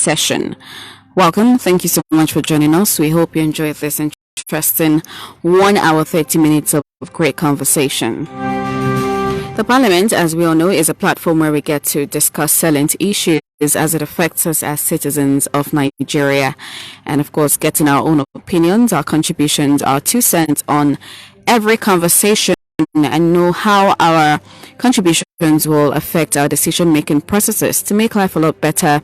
session. Welcome. Thank you so much for joining us. We hope you enjoyed this interesting 1 hour 30 minutes of great conversation. The Parliament, as we all know, is a platform where we get to discuss salient issues as it affects us as citizens of Nigeria, and of course getting our own opinions, our contributions, our 2 cents on every conversation, and know how our contributions will affect our decision-making processes to make life a lot better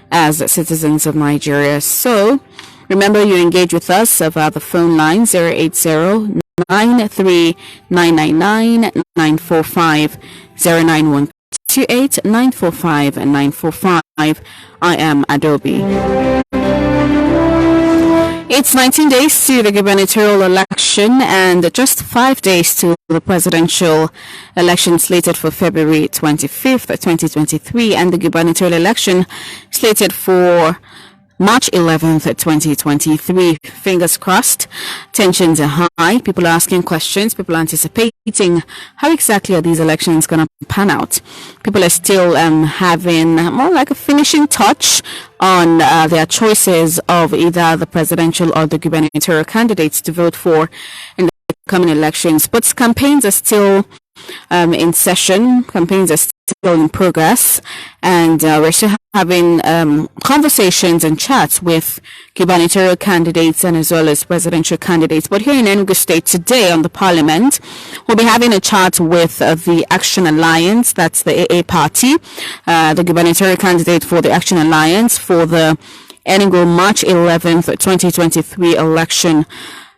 as citizens of Nigeria. So remember, you engage with us via the phone line 080 93999 09128 945 945. I am Adobe. It's 19 days to the gubernatorial election and just 5 days to the presidential election slated for February 25th, 2023, and the gubernatorial election slated for March 11th, 2023. Fingers crossed. Tensions are high. People are asking questions. People are anticipating how exactly are these elections going to pan out. People are still having more like a finishing touch on their choices of either the presidential or the gubernatorial candidates to vote for in the coming elections. But campaigns are still in session. Campaigns are still in progress, and we're still having conversations and chats with gubernatorial candidates and as well as presidential candidates. But here in Enugu State today on the Parliament, we'll be having a chat with the Action Alliance. That's the AA party, the gubernatorial candidate for the Action Alliance for the Enugu March 11th, 2023 election.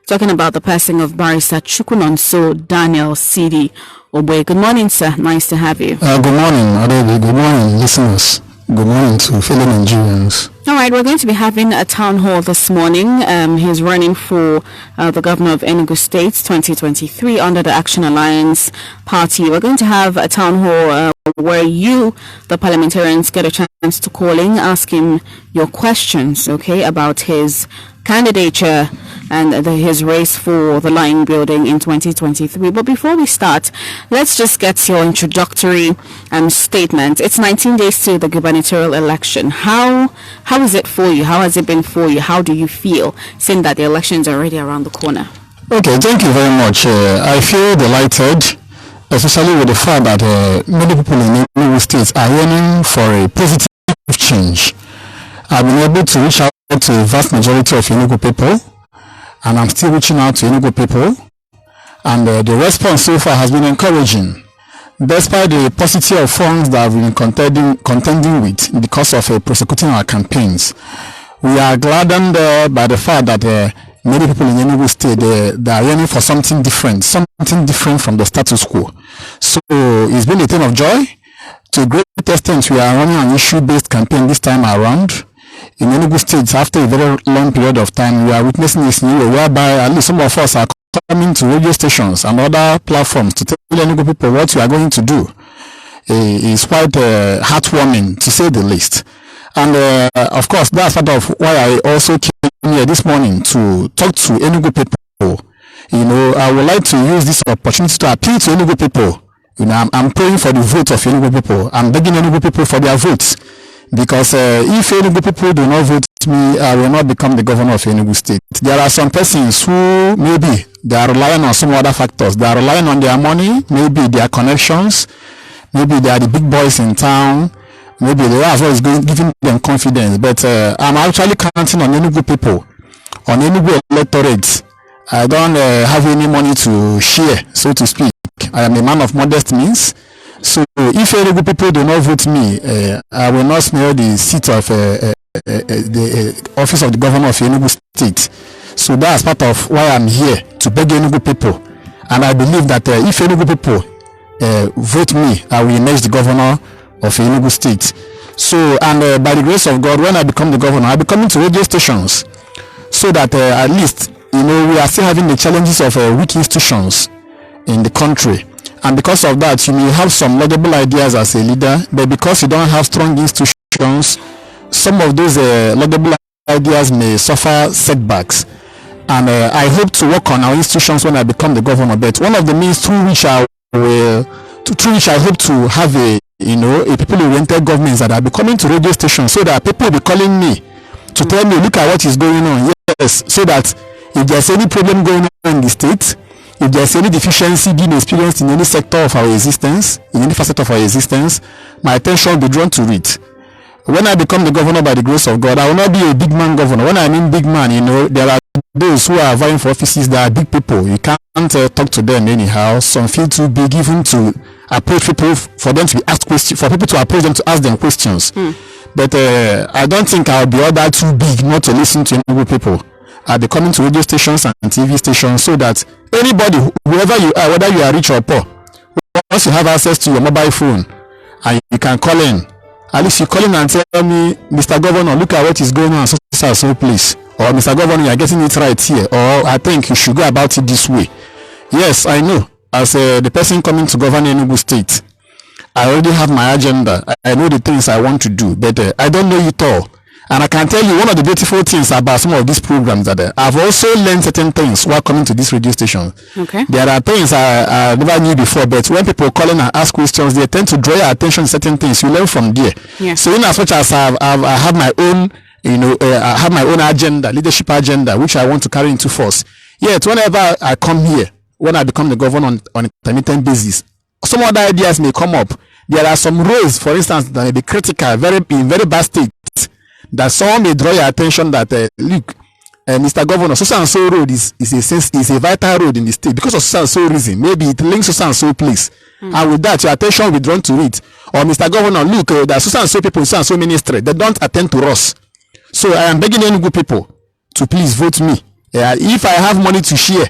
Talking about the passing of Barrister Chukwunonso Daniel C.D. Obwe. Good morning, sir. Nice to have you. Good morning, Adobe. Good morning, listeners. Good morning to fellow Nigerians. All right, we're going to be having a town hall this morning. He's running for the governor of Enugu State 2023 under the Action Alliance party. We're going to have a town hall where you, the parliamentarians, get a chance to call in, ask him your questions, okay, about his candidature and his race for the Lion Building in 2023. But before we start, let's just get your introductory statement. It's 19 days to the gubernatorial election. How is it for you? How has it been for you? How do you feel seeing that the elections are already around the corner? Okay, thank you very much. I feel delighted, especially with the fact that many people in Enugu State are yearning for a positive change. I've been able to reach out to a vast majority of Enugu people, and I'm still reaching out to Enugu people, and the response so far has been encouraging. Despite the paucity of funds that we've been contending with because of prosecuting our campaigns, we are gladdened by the fact that many people in Enugu State, they are yearning for something different from the status quo. So it's been a thing of joy. To a great extent, we are running an issue-based campaign this time around. In Enugu State, after a very long period of time, we are witnessing this new way whereby at least some of us are coming to radio stations and other platforms to tell Enugu people what we are going to do. It's quite heartwarming, to say the least. And of course, that's part of why I also came here this morning to talk to Enugu people. You know, I would like to use this opportunity to appeal to Enugu people. You know, I'm praying for the vote of Enugu people. I'm begging Enugu people for their votes. Because if Enugu people do not vote me, I will not become the governor of Enugu State. There are some persons who maybe they are relying on some other factors. They are relying on their money, maybe their connections, maybe they are the big boys in town, maybe they are as well as giving them confidence. But I'm actually counting on Enugu people, on Enugu electorate. I don't have any money to share, so to speak. I am a man of modest means. So if Enugu people do not vote me, I will not smell the seat of the office of the governor of Enugu State. So that's part of why I'm here, to beg Enugu people. And I believe that if Enugu people vote me, I will emerge the governor of Enugu State. So, and by the grace of God, when I become the governor, I'll be coming to radio stations so that at least, you know, we are still having the challenges of weak institutions in the country. And because of that, you may have some laudable ideas as a leader, but because you don't have strong institutions, some of those laudable ideas may suffer setbacks. And I hope to work on our institutions when I become the governor. But one of the means through which I hope to have a a people-oriented governments that are be coming to radio stations so that people will be calling me to tell me, look at what is going on. Yes, so that if there's any problem going on in the state, if there's any deficiency being experienced in any sector of our existence, in any facet of our existence, my attention will be drawn to it. When I become the governor by the grace of God, I will not be a big man governor. When I mean big man, there are those who are vying for offices that are big people. You can't talk to them anyhow. Some feel too big even to approach people, for them to be asked questions, for people to approach them to ask them questions. But I don't think I'll be all that too big not to listen to any people. I'll be coming to radio stations and TV stations so that anybody, whoever you are, whether you are rich or poor, once you have access to your mobile phone and you can call in, at least you call in and tell me, Mr. Governor, look at what is going on, so please. Or Mr. Governor, you are getting it right here. Or I think you should go about it this way. Yes, I know. As the person coming to govern Enugu State, I already have my agenda. I know the things I want to do, but I don't know it all. And I can tell you one of the beautiful things about some of these programs that I've also learned certain things while coming to this radio station. Okay. There are things I never knew before, but when people call in and ask questions, they tend to draw your attention to certain things. You learn from there. Yeah. So in as much as I have my own, I have my own agenda, leadership agenda, which I want to carry into force. Yet whenever I come here, when I become the governor on a intermittent basis, some other ideas may come up. There are some roads, for instance, that may be critical, in very bad state, that someone may draw your attention that look, Mr. Governor, so and so road is a vital road in the state because of so and so reason. Maybe it links so and so place, and with that your attention will be drawn to it. Or Mr. Governor, look, there are so and so people in so and so ministry, they don't attend to us. So I am begging any good people to please vote me. If I have money to share,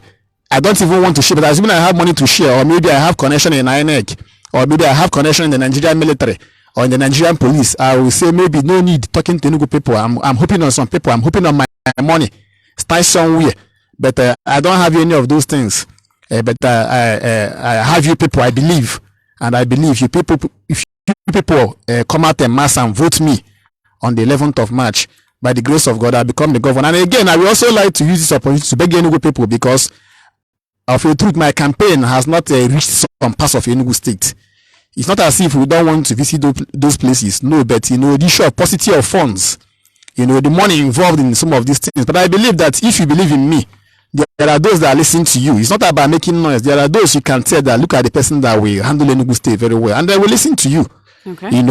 I don't even want to share, but assuming I have money to share, or maybe I have connection in INEC, or maybe I have connection in the Nigerian military or in the Nigerian police, I will say maybe no need talking to Enugu people. I'm hoping on some people. I'm hoping on my money start somewhere, but I don't have any of those things. But I have you people. I believe, and I believe you people. If you people come out en masse and vote me on the 11th of March, by the grace of God, I become the governor. And again, I will also like to use this opportunity to beg Enugu people, because of the truth, my campaign has not reached some parts of Enugu State. It's not as if we don't want to visit those places. No, but the issue of paucity of funds, the money involved in some of these things. But I believe that if you believe in me, there are those that are listening to you. It's not about making noise. There are those you can tell that look at the person that will handle Enugu State very well, and they will listen to you. Okay.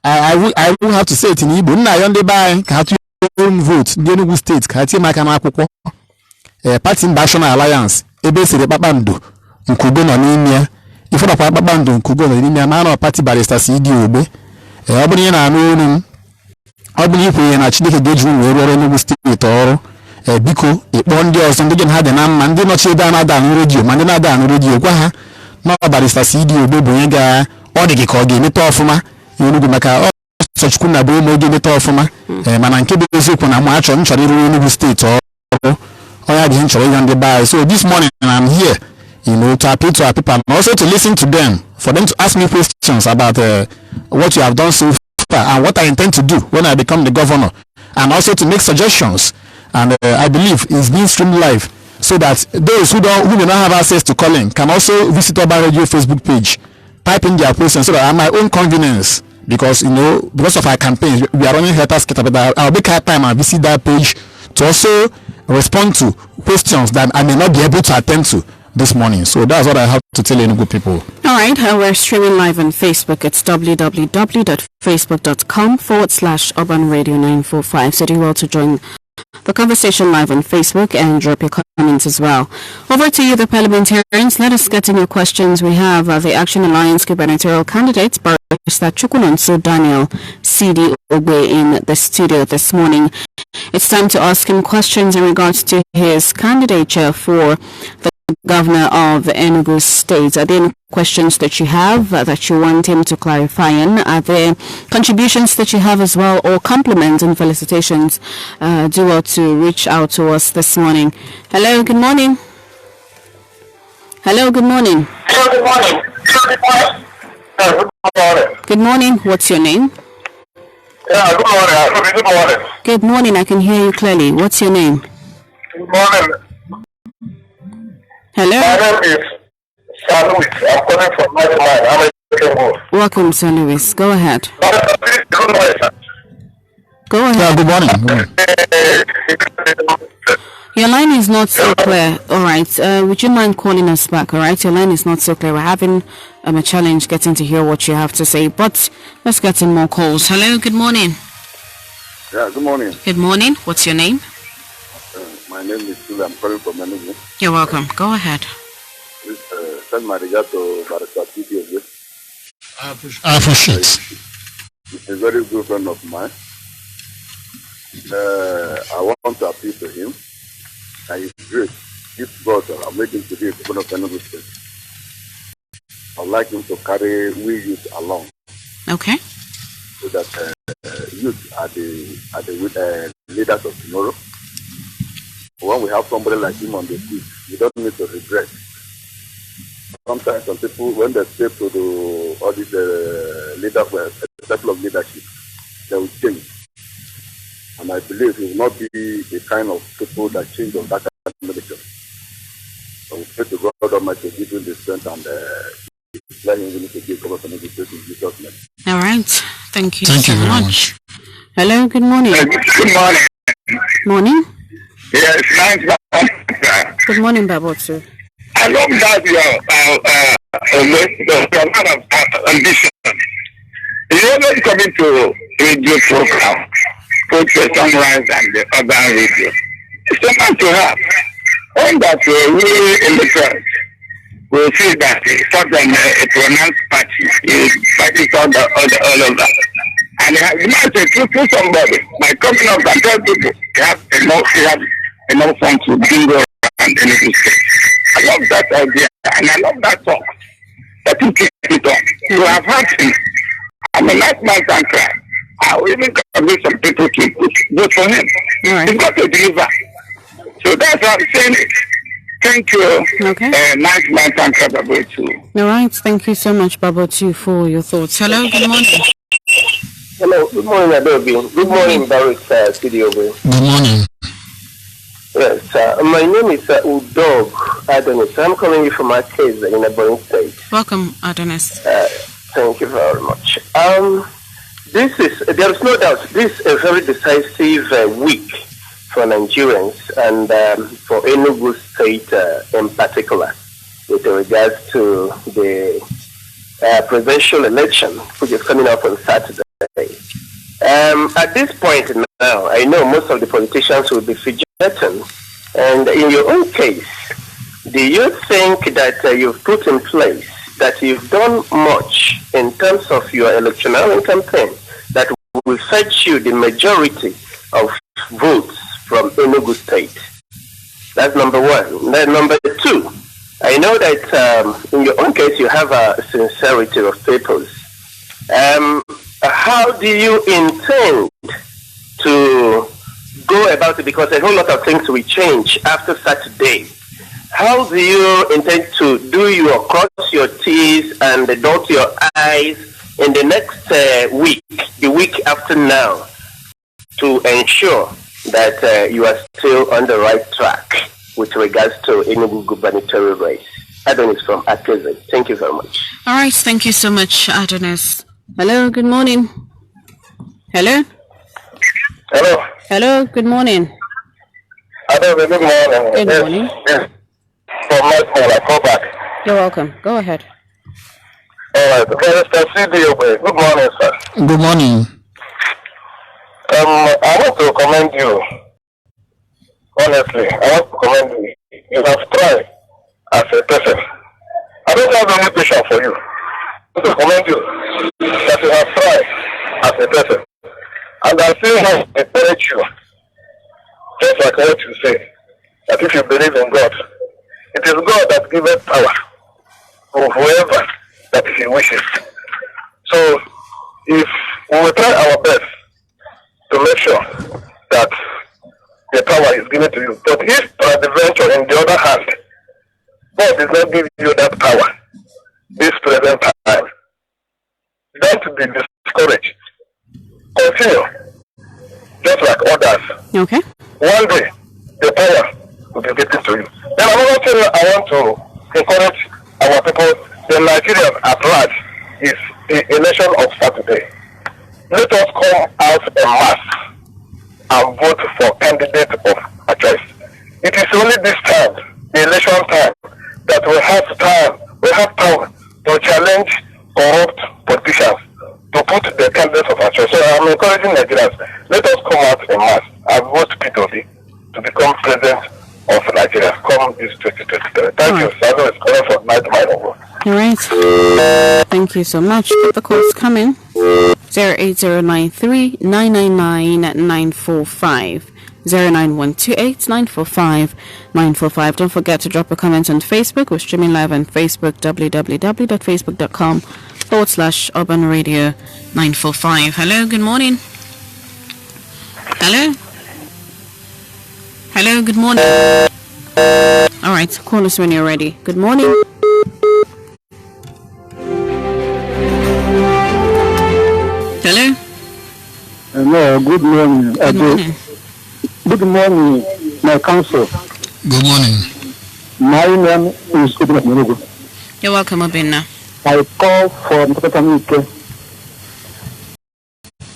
I will have to say it in Igbo. Nna yonde by ka to own vote in Enugu State. Ka ti maka na akwụkwọ. Party National Alliance ebe sere kpakpando nkugo no n'ime. Ifo na kpakpando nkugo no n'ime ma na party barrister CD ogbe. Ọ bụrụ ihe na anụ onu. Ọ bụrụ ikwu na Chineke ga-eji wee rụọ Enugu State ọrụ. Biko ịkpọ ndị ọzọ ndị gị ha dị na mma, ndị nọchi ebe a na-ada anụ redio ma ndị na-ada anụ redio gwa ha na barrister CD ogbe bụ onye ga ọ dị gị ka ọ ga-emeta ọfụma Enugu maka ọsọchukwu na bụ ụmụ oge emeta ọfụma. Mana nke bụ eziokwu na mụ nchọrọ ịrụ Enugu State ọrụ onye adịghị nchọrọ ịga ndị baa. So this morning I'm here to appeal to our people and also to listen to them, for them to ask me questions about what you have done so far and what I intend to do when I become the governor, and also to make suggestions. And I believe it's being streamed live so that those who may not have access to calling can also visit Urban Radio Facebook page, type in their questions, so that at my own convenience, because because of our campaigns we are running helter skelter, but I'll make time and visit that page to also respond to questions that I may not be able to attend to this morning. So that's what I have to tell Enugu people. All right, we're streaming live on Facebook. It's www.facebook.com/Urban Radio 945. So do well to join the conversation live on Facebook and drop your comments as well. Over to you, the parliamentarians. Let us get in your questions. We have the Action Alliance gubernatorial candidate, Barrister Chukwunonso Daniel CD Ogbe, in the studio this morning. It's time to ask him questions in regards to his candidature for the governor of Enugu State. Are there any questions that you have that you want him to clarify in? Are there contributions that you have as well, or compliments and felicitations? Do well to reach out to us this morning. Hello, good morning. Hello, good morning. Hello, good morning. Good morning. What's your name? Yeah, good morning. Good morning. Good morning. I can hear you clearly. What's your name? Good morning. Hello. My name is Louis. I'm calling from 99. I'm a Welcome, Sir Lewis. Go ahead. Go ahead. Yeah, good morning. Your line is not so clear. All right. Would you mind calling us back? All right. Your line is not so clear. We're having a challenge getting to hear what you have to say. But let's get some more calls. Hello. Good morning. Yeah, good morning. Good morning. What's your name? My name is Sula. I'm calling from Enugu. You're welcome. Go ahead. Please send my regard to Barrister TDO. I appreciate. He's a very good friend of mine. I want to appeal to him. And he's great. If God make him to be a governor of Enugu State, I'd like him to carry we youth along. Okay. So that youth are the leaders of tomorrow. When we have somebody like him on the seat, we don't need to regret. Sometimes some people, when they step to all these leaders, level of leadership, they will change. And I believe he will not be the kind of people that change on that kind of medical. So we pray to God Almighty to give him the strength and let him really to give God in Jesus' name. All right. Thank you Thank so you very much. much. Hello. Good morning. Good morning. Morning. Yes, nice. Good morning, Babotsu. I love that you have a lot of ambition. You always coming to radio program, both the sunrise and the other radio. It's a man to have. When that we in the church, we'll see that it's not a pronounced party. It's fighting all of that. And you might say to somebody, by coming up and tell people, you have enough fun to bingo and anything. I love that idea and I love that talk. Let him keep it on. You have heard him. I'm a nice man and cry. I will even convince some people to vote for him. Right. He's got to deliver. So that's how I'm saying it. Thank you. Okay. Nice man and cry about too. All right. Thank you so much, Babotsu, for your thoughts. Hello. Good morning. Hello, good morning, Adobe. Good morning, Barrister Studio. Good morning. Yes, my name is Udog Adonis. I'm calling you from my case in Ebonyi State. Welcome, Adonis. Thank you very much. There is no doubt, this is a very decisive week for Nigerians and for Enugu State in particular, with regards to the presidential election, which is coming up on Saturday. At this point now, I know most of the politicians will be fidgeting. And in your own case, do you think that you've put in place, that you've done much in terms of your electoral campaign that will fetch you the majority of votes from Enugu State? That's number one. Then number two, I know that in your own case you have a sincerity of purpose. How do you intend to go about it? Because a whole lot of things will change after Saturday. How do you intend to cross your T's and dot your I's in the next week, the week after now, to ensure that you are still on the right track with regards to Enugu gubernatorial race? Adonis from Akeze. Thank you very much. All right. Thank you so much, Adonis. Hello. Good morning. Hello. Hello. Hello. Good morning. Good morning. Good morning. Yes. From my phone, I call back. You're welcome. Go ahead. All right. Mr. CDO, good morning, sir. Good morning. I want to commend you. Honestly, I want to commend you. You have tried as a person. I don't have any patience for you. I want to commend you that you have tried as a person. And I still have to encourage you, just like what you say, that if you believe in God, it is God that giveth power to whoever that he wishes. So, if we will try our best to make sure that the power is given to you. But if peradventure, in the other hand, God does not give you that power this present time, don't be discouraged. Continue, just like others. Okay. One day, the power will be given to you. Then another thing I want to encourage our people, the Nigerians at large, is and vote for candidate of a choice. It is only this time, the election time, that we have power to challenge corrupt politicians to put the candidates of our choice. So I'm encouraging Nigerians, let us come out in mass and vote P2B to become president of Nigeria come this 2023. Thank you. Sado is calling for Night Mine. All right. Thank you so much. Keep the calls coming. 08093 999 945. 09128 945. Don't forget to drop a comment on Facebook. We're streaming live on Facebook, www.facebook.com/Urban Radio 945. Hello, good morning. Hello? Hello, good morning. All right, call us when you're ready. Good morning. Hello? Hello, good morning. Good morning. Good morning, my council. Good morning. My name is Enugu. You're welcome, Obinna. I call from Tatamike.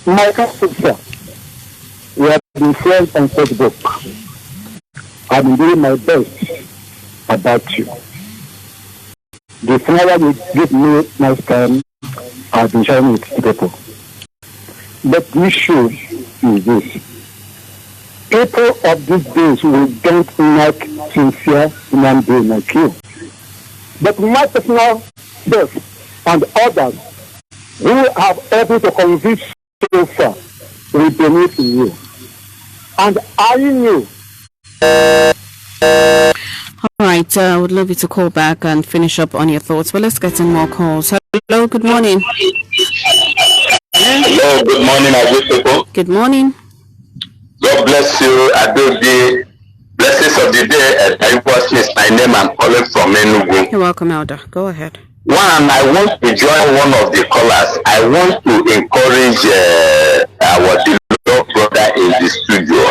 My council, sir, we have been friends on Facebook. I've been doing my best about you. The flower you give me last time, I've been sharing it to people. But the issue is this. People of these days will don't like sincere human beings like you. But my personal self and others who have able to convince so far will believe in you. And I knew. All right, I would love you to call back and finish up on your thoughts. But let's get some more calls. Hello, good morning. Hello, good morning, people. Good morning. God bless you. Adobe. Blessings of the day. I was my name. I'm calling from Enugu. You're welcome, Elder. Go ahead. One, I want to join one of the callers. I want to encourage our dear brother in the studio.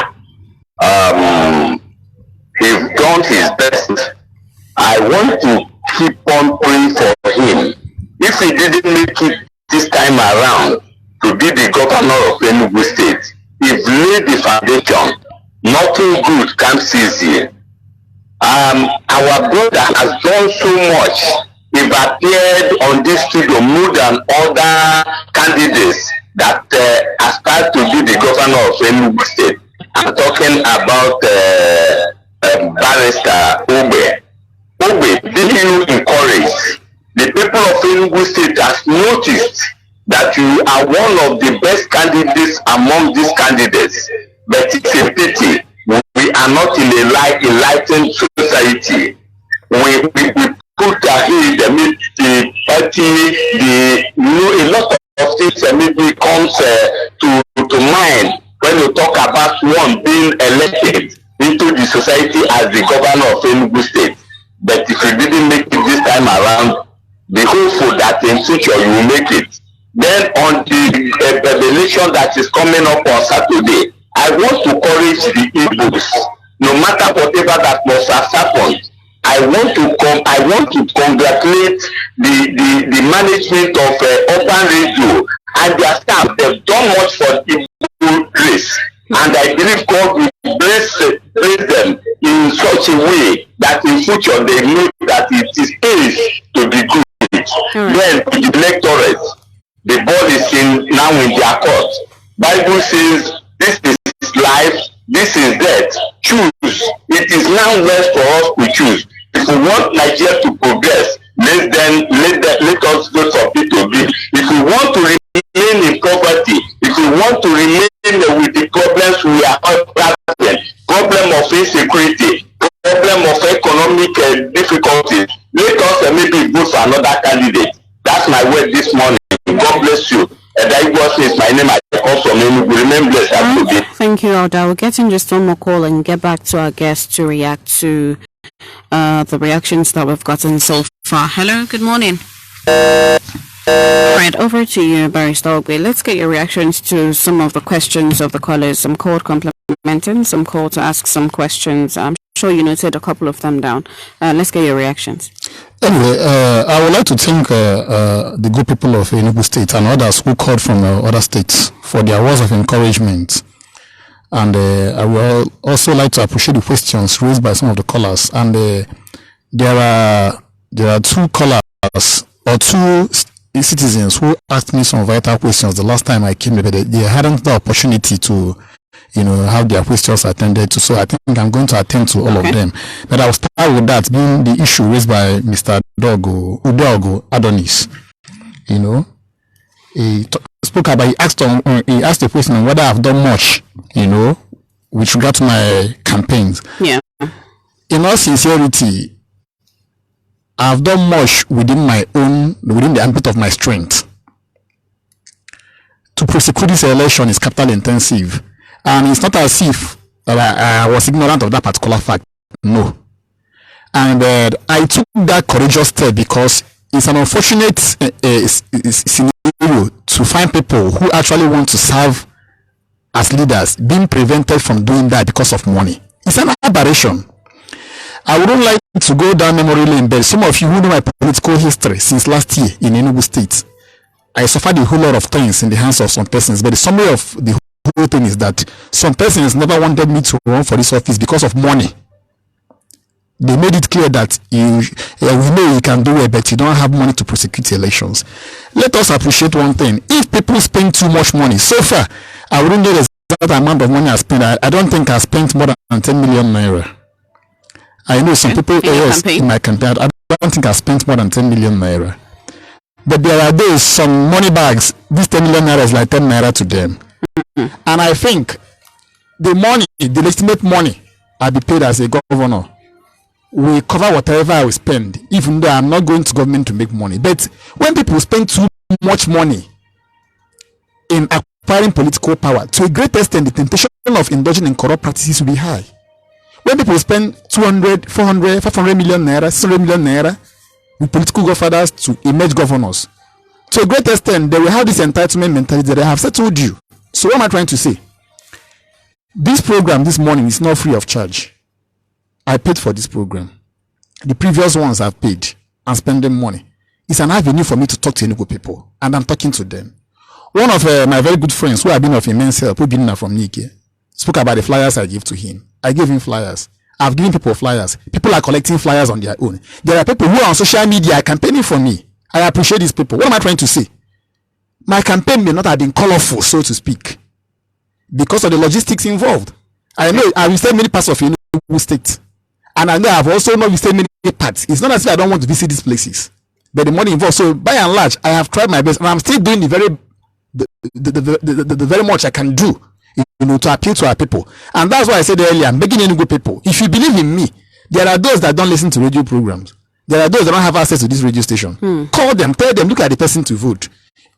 He's done his best. I want to keep on praying for him. If he didn't make it this time around to be the governor of Enugu State, he's laid the foundation. Nothing good comes easy. Our brother has done so much. He appeared on this studio more than other candidates that aspire to be the governor of Enugu State. I'm talking about Barrister Obe. Obe, did you encourage? The people of Enugu State has noticed that you are one of the best candidates among these candidates. But it's a pity we are not in a enlightened society. We put ahead the party, a lot of things maybe comes to mind when you talk about one being elected into the society as the governor of Enugu State. But if you didn't make it this time around, be hopeful that in future you will make it. Then on the election that is coming up on Saturday, I want to encourage the Igbos, no matter whatever that must have happened. I want to congratulate the management of Urban Radio and their staff. They've done much for the Igbo race, and I believe God will bless them in such a way that in future they know that it is safe to be good. Then the electorate, the ball is now in their court. Bible says this is life, this is death. Choose. It is now left for us to choose. If we want Nigeria to progress, let us go for P2B. If we want to remain in poverty, if we want to remain with the problems we are having, problem of insecurity, problem of economic difficulties, let us maybe vote for another candidate. That's my word this morning. God bless you. That was my name. I call from Enugu. Remain blessed. Thank you, Alda. We'll get in just one more call and get back to our guests to react to the reactions that we've gotten so far. Hello, good morning. Right, over to you, Barrister Ogbe. Let's get your reactions to some of the questions of the callers. Some called complimenting, some called to ask some questions. I'm sure you noted a couple of them down. Let's get your reactions. Anyway, I would like to thank the good people of Enugu State and others who called from other states for their words of encouragement. And I will also like to appreciate the questions raised by some of the callers. And there are two callers or two citizens who asked me some vital questions the last time I came, but they hadn't the opportunity to, have their questions attended to. So I think I'm going to attend to all of them. But I'll start with that being the issue raised by Mr. Udogo Adonis. He spoke about, he asked the question on whether I've done much, with regard to my campaigns. Yeah. In all sincerity, I've done much within the ambit of my strength. To prosecute this election is capital intensive. And it's not as if I was ignorant of that particular fact. No. And I took that courageous step because it's an unfortunate scenario to find people who actually want to serve as leaders being prevented from doing that because of money. It's an aberration. I wouldn't like to go down memory lane, but some of you who know my political history since last year in Enugu State, I suffered a whole lot of things in the hands of some persons, but the summary of the whole thing is that some persons never wanted me to run for this office because of money. They made it clear that we know you can do it, but you don't have money to prosecute elections. Let us appreciate one thing. If people spend too much money, so far, I wouldn't know the exact amount of money I spent. I don't think I spent more than 10 million naira. I know some people in my campaign. I don't think I spent more than 10 million naira. But there are days, some money bags, this 10 million naira is like 10 naira to them. And I think the legitimate money I'll be paid as a governor will cover whatever I will spend, even though I'm not going to government to make money. But when people spend too much money in acquiring political power, to a great extent, the temptation of indulging in corrupt practices will be high. When people spend 200, 400, 500 million naira, 600 million naira with political godfathers to emerge governors, to a great extent, they will have this entitlement mentality that I have settled you. So what am I trying to say? This program this morning is not free of charge. I paid for this program. The previous ones I've paid and spending money. It's an avenue for me to talk to Enugu people, and I'm talking to them. One of my very good friends who have been of immense help, who been from Nike, spoke about the flyers I gave to him. I gave him flyers. I've given people flyers. People are collecting flyers on their own. There are people who are on social media campaigning for me. I appreciate these people. What am I trying to say? My campaign may not have been colorful, so to speak, because of the logistics involved. I know I visited many parts of Enugu State, and I know I've also not visited many parts. It's not as if I don't want to visit these places, but the money involved. So by and large, I have tried my best, and I'm still doing the very much I can do, to appeal to our people. And that's why I said earlier, I'm begging Enugu people, if you believe in me, there are those that don't listen to radio programs. There are those that don't have access to this radio station. Call them, tell them, look at the person to vote.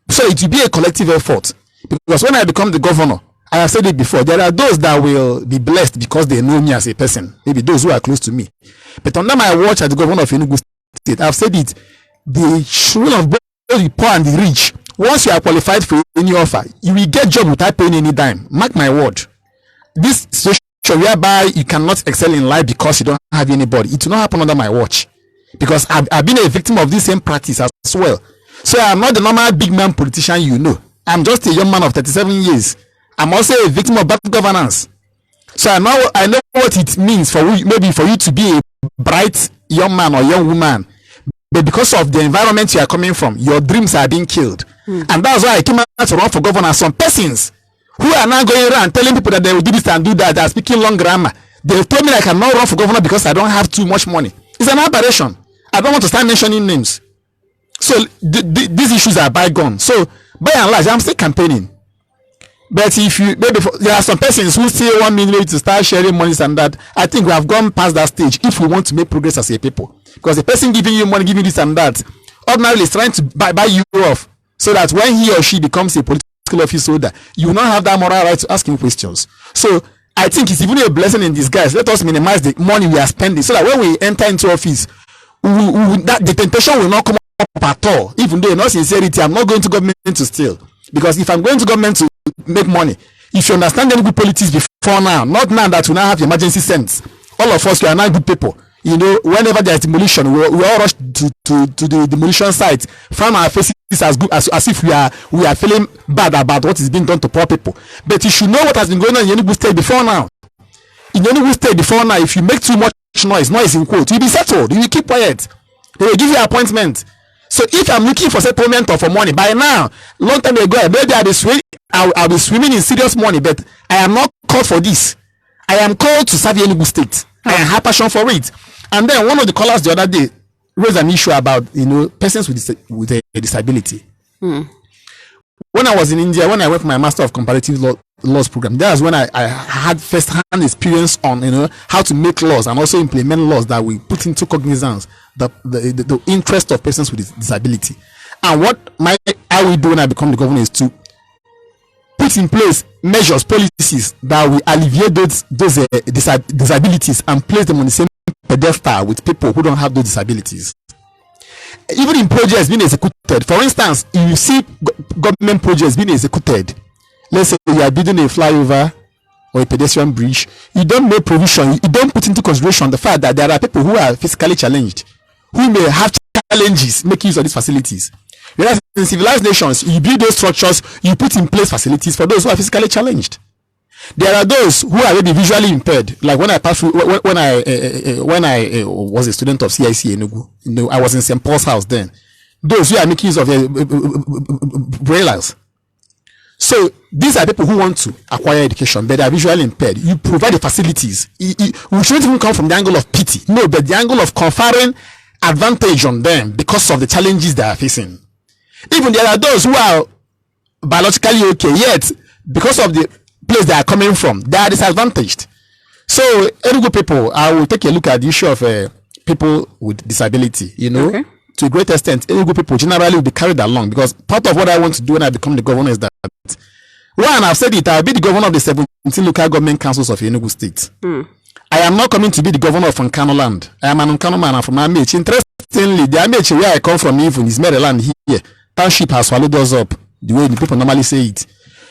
So it will be a collective effort. Because when I become the governor, I have said it before, there are those that will be blessed because they know me as a person. Maybe those who are close to me. But under my watch as the governor of Enugu State, I've said it, the children of both the poor and the rich, once you are qualified for any offer, you will get job without paying any dime. Mark my word. This situation whereby you cannot excel in life because you don't have anybody, it will not happen under my watch. Because I've been a victim of this same practice as well. So I'm not the normal big man politician you know. I'm just a young man of 37 years. I'm also a victim of bad governance. So I know what it means for maybe for you to be a bright young man or young woman, but because of the environment you are coming from, your dreams are being killed. And that's why I came out to run for governor. Some persons who are now going around telling people that they will do this and do that, they are speaking long grammar. They told me I cannot run for governor because I don't have too much money. It's an aberration. I don't want to start mentioning names. So these issues are bygone. So by and large, I'm still campaigning. But if you there are some persons who still want me to start sharing monies and that, I think we have gone past that stage if we want to make progress as a people. Because the person giving you money, giving this and that, ordinarily is trying to buy you off, so that when he or she becomes a political office holder, you will not have that moral right to ask him questions. So I think it's even a blessing in disguise. Let us minimize the money we are spending, so that when we enter into office, the temptation will not come up at all. Even though in all sincerity, I'm not going to government to steal. Because if I'm going to government to make money, if you understand any good politics before now, not now that we now have emergency sense, all of us, we are now good people. whenever there's demolition, we all rush to the demolition site, from our faces as good as if we are feeling bad about what is being done to poor people. But you should know what has been going on in Enugu State before now. In Enugu State before now, if you make too much noise in quote, you'll be settled. You will keep quiet. They will give you an appointment. So if I'm looking for settlement or for money, by now, long time ago, maybe I'll be swimming in serious money, but I am not called for this. I am called to serve Enugu State. I have passion for it. And then one of the callers the other day raised an issue about persons with a disability. When I was in India, when I went for my Master of Comparative Laws program, that was when I had first-hand experience on how to make laws and also implement laws that we put into cognizance the interest of persons with disability. And what I will do when I become the governor is to put in place measures, policies that will alleviate those disabilities and place them on the same pedestal with people who don't have those disabilities. Even in projects being executed, for instance, if you see government projects being executed, let's say you are building a flyover or a pedestrian bridge, you don't make provision, you don't put into consideration the fact that there are people who are physically challenged, who may have challenges making use of these facilities. Whereas in civilized nations, you build those structures, you put in place facilities for those who are physically challenged. There are those who are maybe visually impaired. Like when I passed through, when I was a student of CIC Enugu, I was in St. Paul's House then. Those who are making use of braillers. So these are people who want to acquire education, but they are visually impaired. You provide the facilities. We shouldn't even come from the angle of pity. No, but the angle of conferring advantage on them because of the challenges they are facing. Even there are those who are biologically okay, yet because of the place they are coming from, they are disadvantaged. So Enugu people, I will take a look at the issue of people with disability. Okay. To a great extent, Enugu people generally will be carried along, because part of what I want to do when I become the governor is that, one, I've said it, I'll be the governor of the 17 local government councils of Enugu State. I am not coming to be the governor of Nkano land. I am an Nkano man. I'm from Amechi. Interestingly, the Amechi where I come from even is Maryland here. Township has swallowed us up, the way the people normally say it.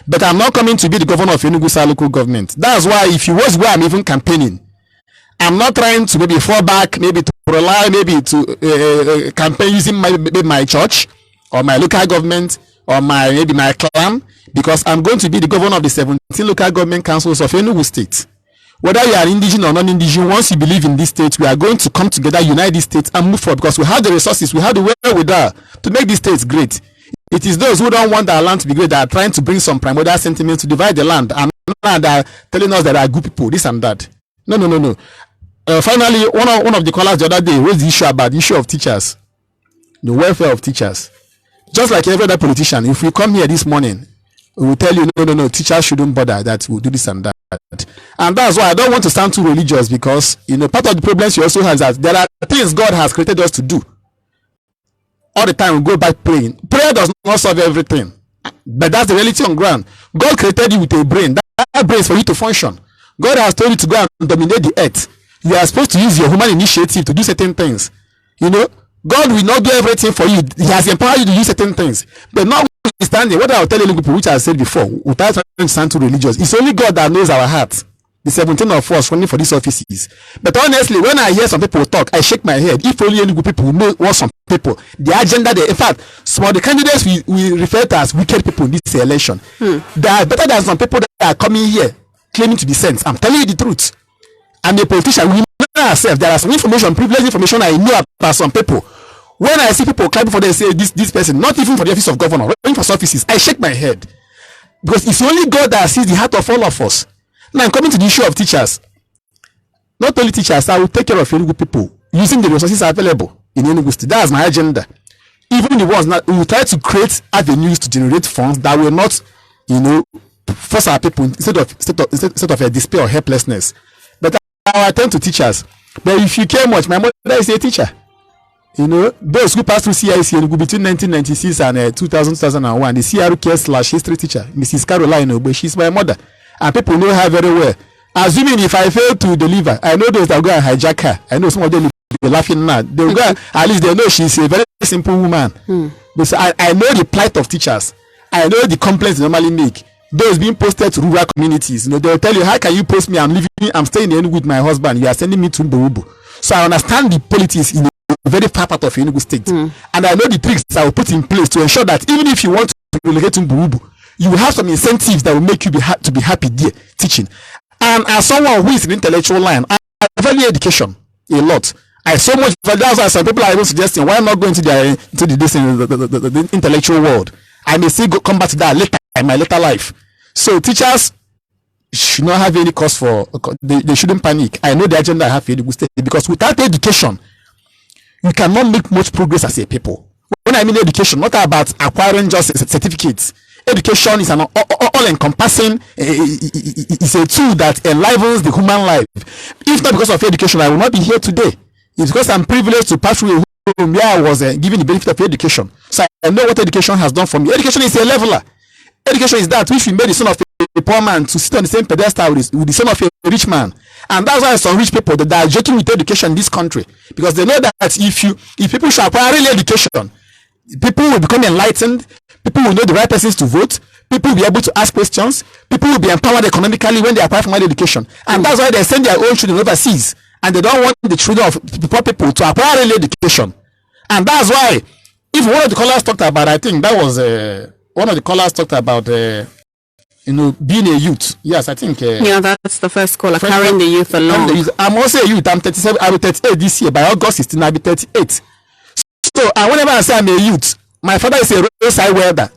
But I'm not coming to be the governor of Enugu South local government. That's why if you watch where I'm even campaigning, I'm not trying to maybe fall back, maybe to rely, maybe to campaign using my church or my local government or maybe my clan, because I'm going to be the governor of the 17 local government councils of Enugu State. Whether you are indigenous or non-indigenous, once you believe in this state, we are going to come together, unite this state and move forward, because we have the resources, we have the wherewithal to make this state great. It is those who don't want our land to be great that are trying to bring some primordial sentiments to divide the land, and they are telling us that they are good people, this and that. No. Finally, one of the callers the other day raised the issue about the issue of teachers, the welfare of teachers. Just like every other politician, if we come here this morning, we will tell you, no, teachers shouldn't bother, that we'll do this and that. And that's why I don't want to sound too religious, because part of the problems you also have is that there are things God has created us to do. All the time we go back praying. Prayer does not solve everything, but that's the reality on ground. God created you with a brain. That brain is for you to function. God has told you to go and dominate the earth. You are supposed to use your human initiative to do certain things. God will not do everything for you. He has empowered you to do certain things. But notwithstanding, what I will tell you people, which I said before, without trying to sound too religious, it's only God that knows our heart. The 17 of us running for these offices. But honestly, when I hear some people talk, I shake my head. If only Enugu people know what some people, the agenda they, in fact, some of the candidates we refer to as wicked people in this election, they are better than some people that are coming here claiming to be saints. I'm telling you the truth. I'm a politician. We know ourselves. There are some privileged information I know about some people. When I see people clapping for them, say this person, not even for the office of governor, running for offices, I shake my head, because it's only God that sees the heart of all of us. Now I'm coming to the issue of teachers. Not only teachers, I will take care of Enugu people using the resources available in Enugu State. That's my agenda. Even the ones that we will try to create avenues to generate funds that will not, force our people instead of a despair or helplessness. But I will attend to teachers. But if you care much, my mother is a teacher. Those who passed through CIC Enugu between 1996 and 2001, the CRK/history teacher, Mrs. Caroline Ogbe, she's my mother. And people know her very well. Assuming if I fail to deliver, I know those that go and hijack her. I know some of them will be laughing now. They will go, at least they know she's a very simple woman. But I know the plight of teachers. I know the complaints they normally make. Those being posted to rural communities. They will tell you, how can you post me? I'm staying in Enugu with my husband. You are sending me to Mborubu. So I understand the politics in a very far part of Enugu State. And I know the tricks that I will put in place to ensure that even if you want to relocate to Mburubu, you will have some incentives that will make you to be happy there teaching. And as someone who is in the intellectual line, I value education a lot. I so much value. That's why some people are even suggesting why not go into the intellectual world. I may still come back to that later in my later life. So teachers should not have any cause for. They shouldn't panic. I know the agenda I have for Enugu State, because without education, you cannot make much progress as a people. When I mean education, not about acquiring just certificates. Education is an all-encompassing. It's a tool that enlivens the human life. If not because of education, I will not be here today. It's because I'm privileged to pass through a home where I was given the benefit of education. So I know what education has done for me. Education is a leveler. Education is that which we made the son of a poor man to sit on the same pedestal with the son of a rich man. And that's why some rich people that are joking with education in this country, because they know that if people should acquire real education, people will become enlightened. People will know the right persons to vote. People will be able to ask questions. People will be empowered economically when they apply for education. And that's why they send their own children overseas. And they don't want the children of the poor people to acquire real education. And that's why, if one of the callers talked about, I think that was one of the callers talked about, being a youth. Yes, I think. Yeah, that's the first caller, carrying the youth along. I'm also a youth. I'm 37. I'll be 38 this year. By August 16, I'll be 38. So, and whenever I say I'm a youth, my father is a roadside welder.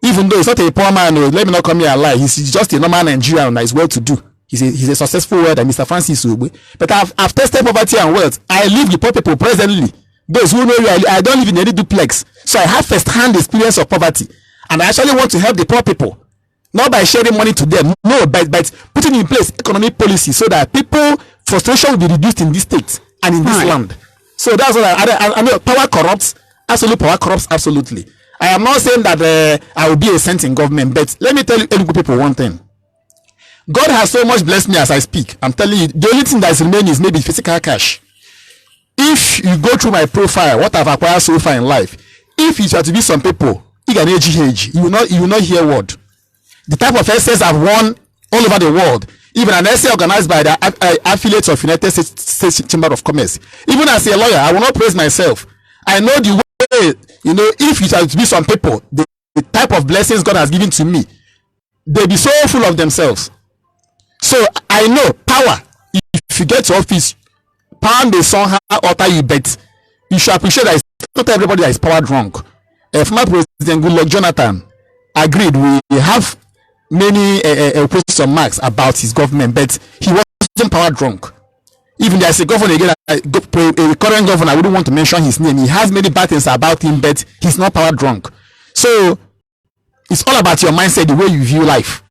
Even though he's not a poor man, let me not come here and lie. He's just a normal Nigerian that is well to do. He's a successful welder, Mr. Francis Ugbe. But I've tested poverty and wealth. I live with poor people presently. Those who know you, I don't live in any duplex. So I have first-hand experience of poverty. And I actually want to help the poor people. Not by sharing money to them. No, but putting in place economic policy so that people frustration will be reduced in this state and in this land. So that's what I know. Power corrupts. Absolute power corrupts. Absolutely. I am not saying that I will be a saint in government, but let me tell you, Enugu people, one thing. God has so much blessed me as I speak. I'm telling you, the only thing that is remaining is maybe physical cash. If you go through my profile, what I've acquired so far in life, if it were to be some people, you will not hear word. The type of essays I've won all over the world, even an essay organized by the affiliates of United States Chamber of Commerce. Even as a lawyer, I will not praise myself. I know the way, if it were to be some people, the type of blessings God has given to me, they be so full of themselves. So I know power. If you get to office, power may somehow alter you, but you should appreciate that it's not everybody that is power drunk. Former President Goodluck Jonathan agreed we have many question marks about his government, but he wasn't power drunk. Even there's a governor again, a current governor, I wouldn't want to mention his name. He has many bad things about him, but he's not power drunk. So it's all about your mindset, the way you view life.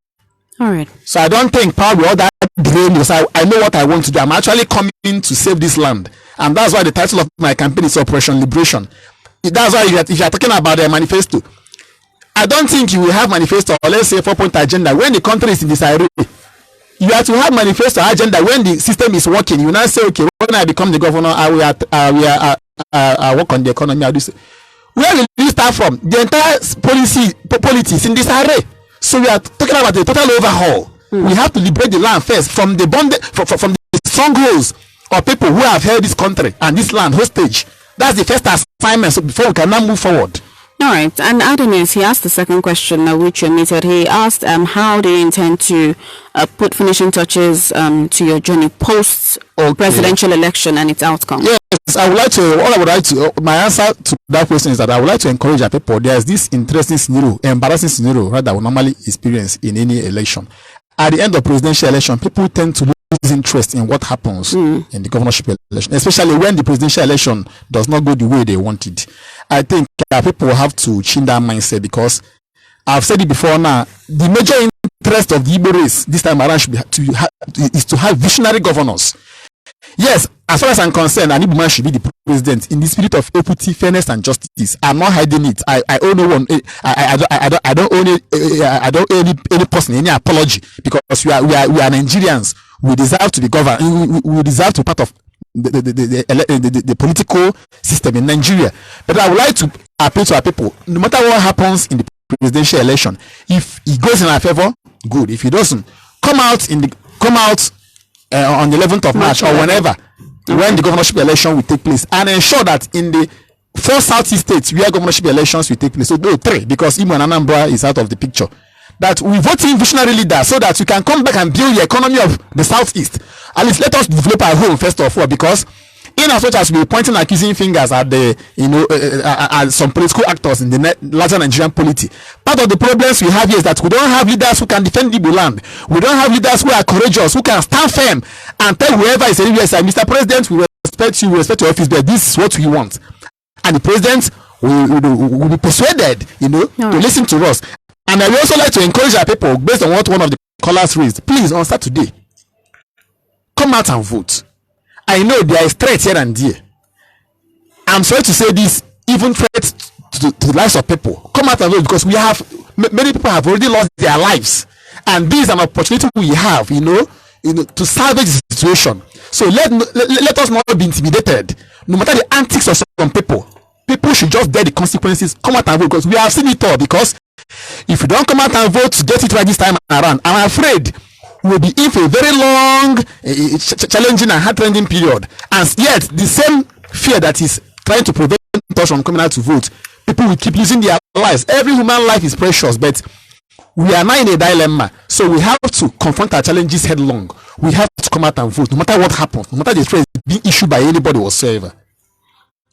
All right. So I don't think power will all that drain you. So I know what I want to do. I'm actually coming to save this land, and that's why the title of my campaign is Operation Liberation. That's why if you're talking about a manifesto, I don't think you will have manifesto or let's say 4-point agenda when the country is in disarray. You have to have manifesto agenda when the system is working. You now say, okay, when I become the governor, I will work on the economy. I do say, where will you start from? The entire politics in disarray. So we are talking about a total overhaul. We have to liberate the land first from the from the strongholds of people who have held this country and this land hostage. That's the first assignment. So before we can now move forward. All right. And Adonis, he asked the second question, which you omitted. He asked, how do you intend to put finishing touches to your journey post presidential election and its outcome? Yes, my answer to that question is that I would like to encourage our people. There is this interesting scenario, embarrassing scenario, right, that we normally experience in any election. At the end of presidential election, people tend to lose interest in what happens in the governorship election, especially when the presidential election does not go the way they wanted. I think people have to change that mindset, because I've said it before now, the major interest of the Igbo race this time around is to have visionary governors. Yes, as far as I'm concerned, an Igbo man should be the president in the spirit of equity, fairness, and justice. I'm not hiding it. I owe no one. I don't owe any person any apology, because we are Nigerians. We deserve to be governed. We deserve to be part of the political system in Nigeria. But I would like to appeal to our people, no matter what happens in the presidential election, if it goes in our favor, good. If it doesn't, come out on the 11th of March or whenever. when the governorship election will take place, and ensure that in the 4 southeast states where governorship elections will take place, so no 3, because Imo and Anambra is out of the picture, that we vote in visionary leaders so that we can come back and build the economy of the southeast. At least let us develop our home first of all, because in as much as we pointing accusing fingers at the at some political actors in the larger Nigerian polity, part of the problems we have here is that we don't have leaders who can defend Igbo land. We don't have leaders who are courageous, who can stand firm and tell whoever is anywhere, say, Mr. President, we respect you, we respect your office, but this is what we want, and the president will be persuaded, to listen to us. And I would also like to encourage our people, based on what one of the callers raised, please, on Saturday, come out and vote. I know there is threat here and there. I'm sorry to say this, even threat to the lives of people. Come out and vote, because many people have already lost their lives, and this is an opportunity we have, to salvage the situation. So let us not be intimidated. No matter the antics of some people should just bear the consequences. Come out and vote, because we have seen it all. Because if you don't come out and vote to get it right this time around, I'm afraid we'll be in for a very long, challenging and heart-rending period. And yet, the same fear that is trying to prevent us from coming out to vote, people will keep losing their lives. Every human life is precious, but we are now in a dilemma. So we have to confront our challenges headlong. We have to come out and vote, no matter what happens, no matter the threat being issued by anybody whatsoever.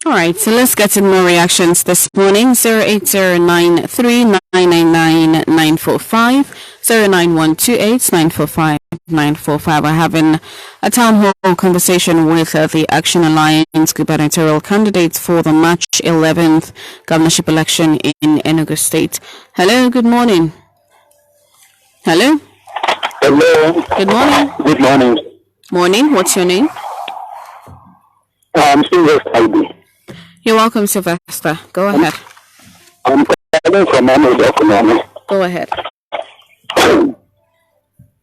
All right, so let's get in more reactions this morning. 08093999945, 09128945945. We're having a town hall conversation with the Action Alliance gubernatorial candidates for the March 11th governorship election in Enugu State. Hello, good morning. Hello. Hello. Good morning. Good morning. Morning, what's your name? I'm Sylvester. You're welcome, Sylvester. Go ahead. I'm calling from Enugu. Go ahead.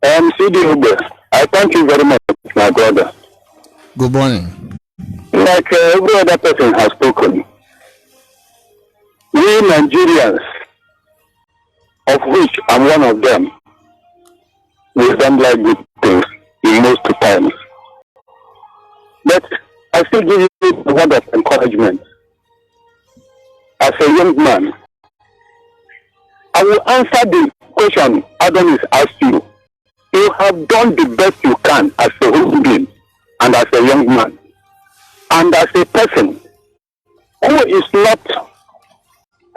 CDO, I thank you very much, my brother. Good morning. Like every other person has spoken, we Nigerians, of which I'm one of them, we don't like good things in most times. But I still give you a word of encouragement. As a young man, I will answer the question Adonis asked you. You have done the best you can as a human being and as a young man. And as a person who is not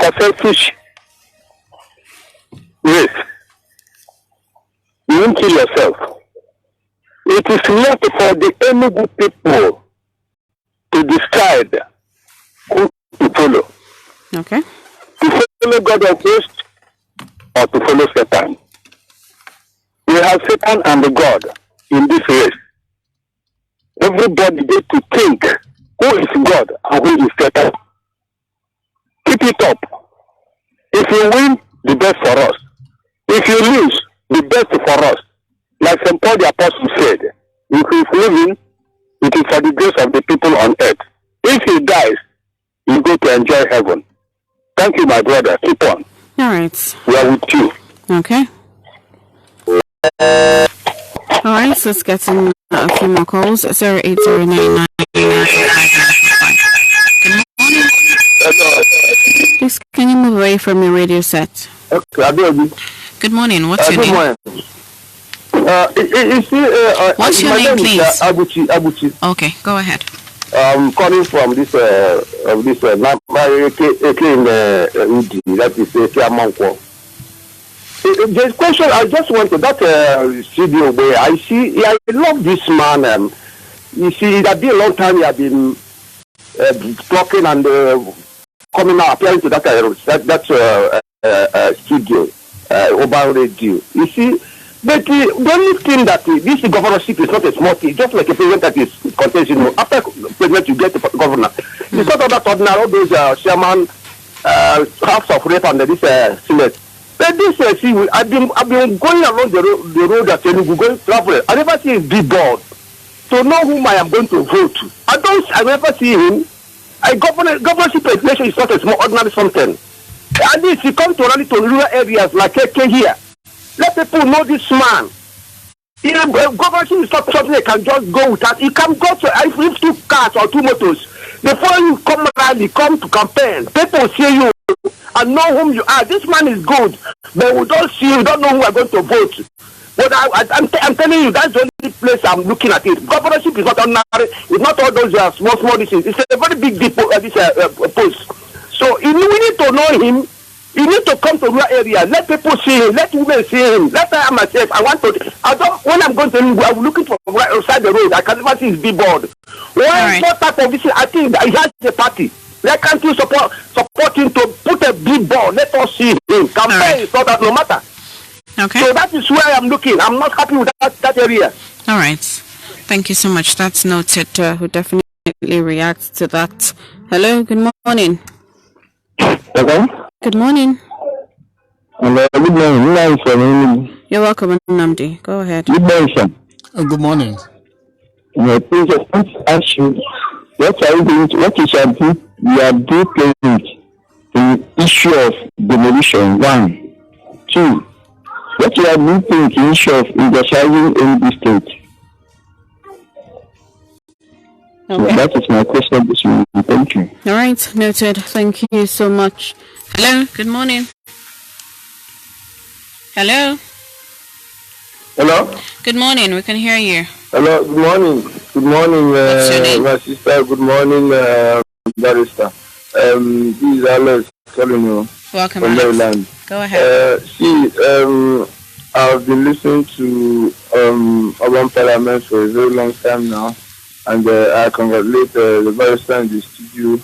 a selfish race, you won't kill yourself. It is not for the Enugu people to decide who to follow. Okay. To follow God of hosts or to follow Satan. We have Satan and the God in this race. Everybody needs to think who is God and who is Satan. Keep it up. If you win, the best for us. If you lose, the best for us. Like St. Paul the Apostle said, if he is living, it is for the grace of the people on earth. If he dies, you go to enjoy heaven. Thank you, my brother. Keep on. All right. We are with you. Okay. All right, so let's get in a few more calls. 08099. Good morning. Please, can you move away from your radio set? Okay, Good morning. What's your good name? morning. What's your my name, is, please? Abuchi. Okay, go ahead. Calling from this Udi, that is Kiamanko. The question I just want to that studio where I see, I love this man. You see, it has been a long time he has been talking and coming out, appearing to that studio, Oban Radio. You see, but the only thing that this governorship is not a small thing, just like a president that is contesting. After president, you get the governor. It's not that ordinary, all those chairman, House of Rep and this Senate. But this, see, I've been going along the road that Enugu going traveling. I never see him big board to know whom I am going to vote to. I never see him. Governorship election is not a small ordinary something. At least he come to rally to rural areas like KK here. Let people know this man. Governorship is not something they can just go without. You can go to if 2 cars or 2 motors. Before you come rally, come to campaign, people see you and know whom you are. This man is good, but we don't see you, don't know who are going to vote. But I'm telling you, that's the only place I'm looking at it. Governorship is not ordinary. It's not all those small things. It's a very big depot, post. So we need to know him. You need to come to rural area. Let people see him. Let women see him. Let I myself. When I'm going to Enugu, I'm looking for right outside the road. I can never see his billboard. When what type of this? I think that he has a party. Let country support him to put a billboard. Let us see him. Campaign so that no matter. Okay. So that is where I'm looking. I'm not happy with that area. All right. Thank you so much. That's noted. Who definitely reacts to that. Hello. Good morning. Okay. Good morning. Hello. Good morning. You're welcome, Namdi. Go ahead. Good morning, sir. Good morning. Please, I want to ask you, what are you doing? What is your blueprint in the issue of demolition? 1, 2. What you are blueprint in the issue of industrializing in the state? Okay. So that is my question this morning. Thank you. All right, noted. Thank you so much. Hello, good morning. Hello. Hello? Good morning, we can hear you. Hello, good morning. Good morning, What's your name? my sister. Good morning, barrister. This is Alex calling you Welcome, from Alex. Maryland. Go ahead. I've been listening to Urban Parliament for a very long time now, and I congratulate the barrister in the studio.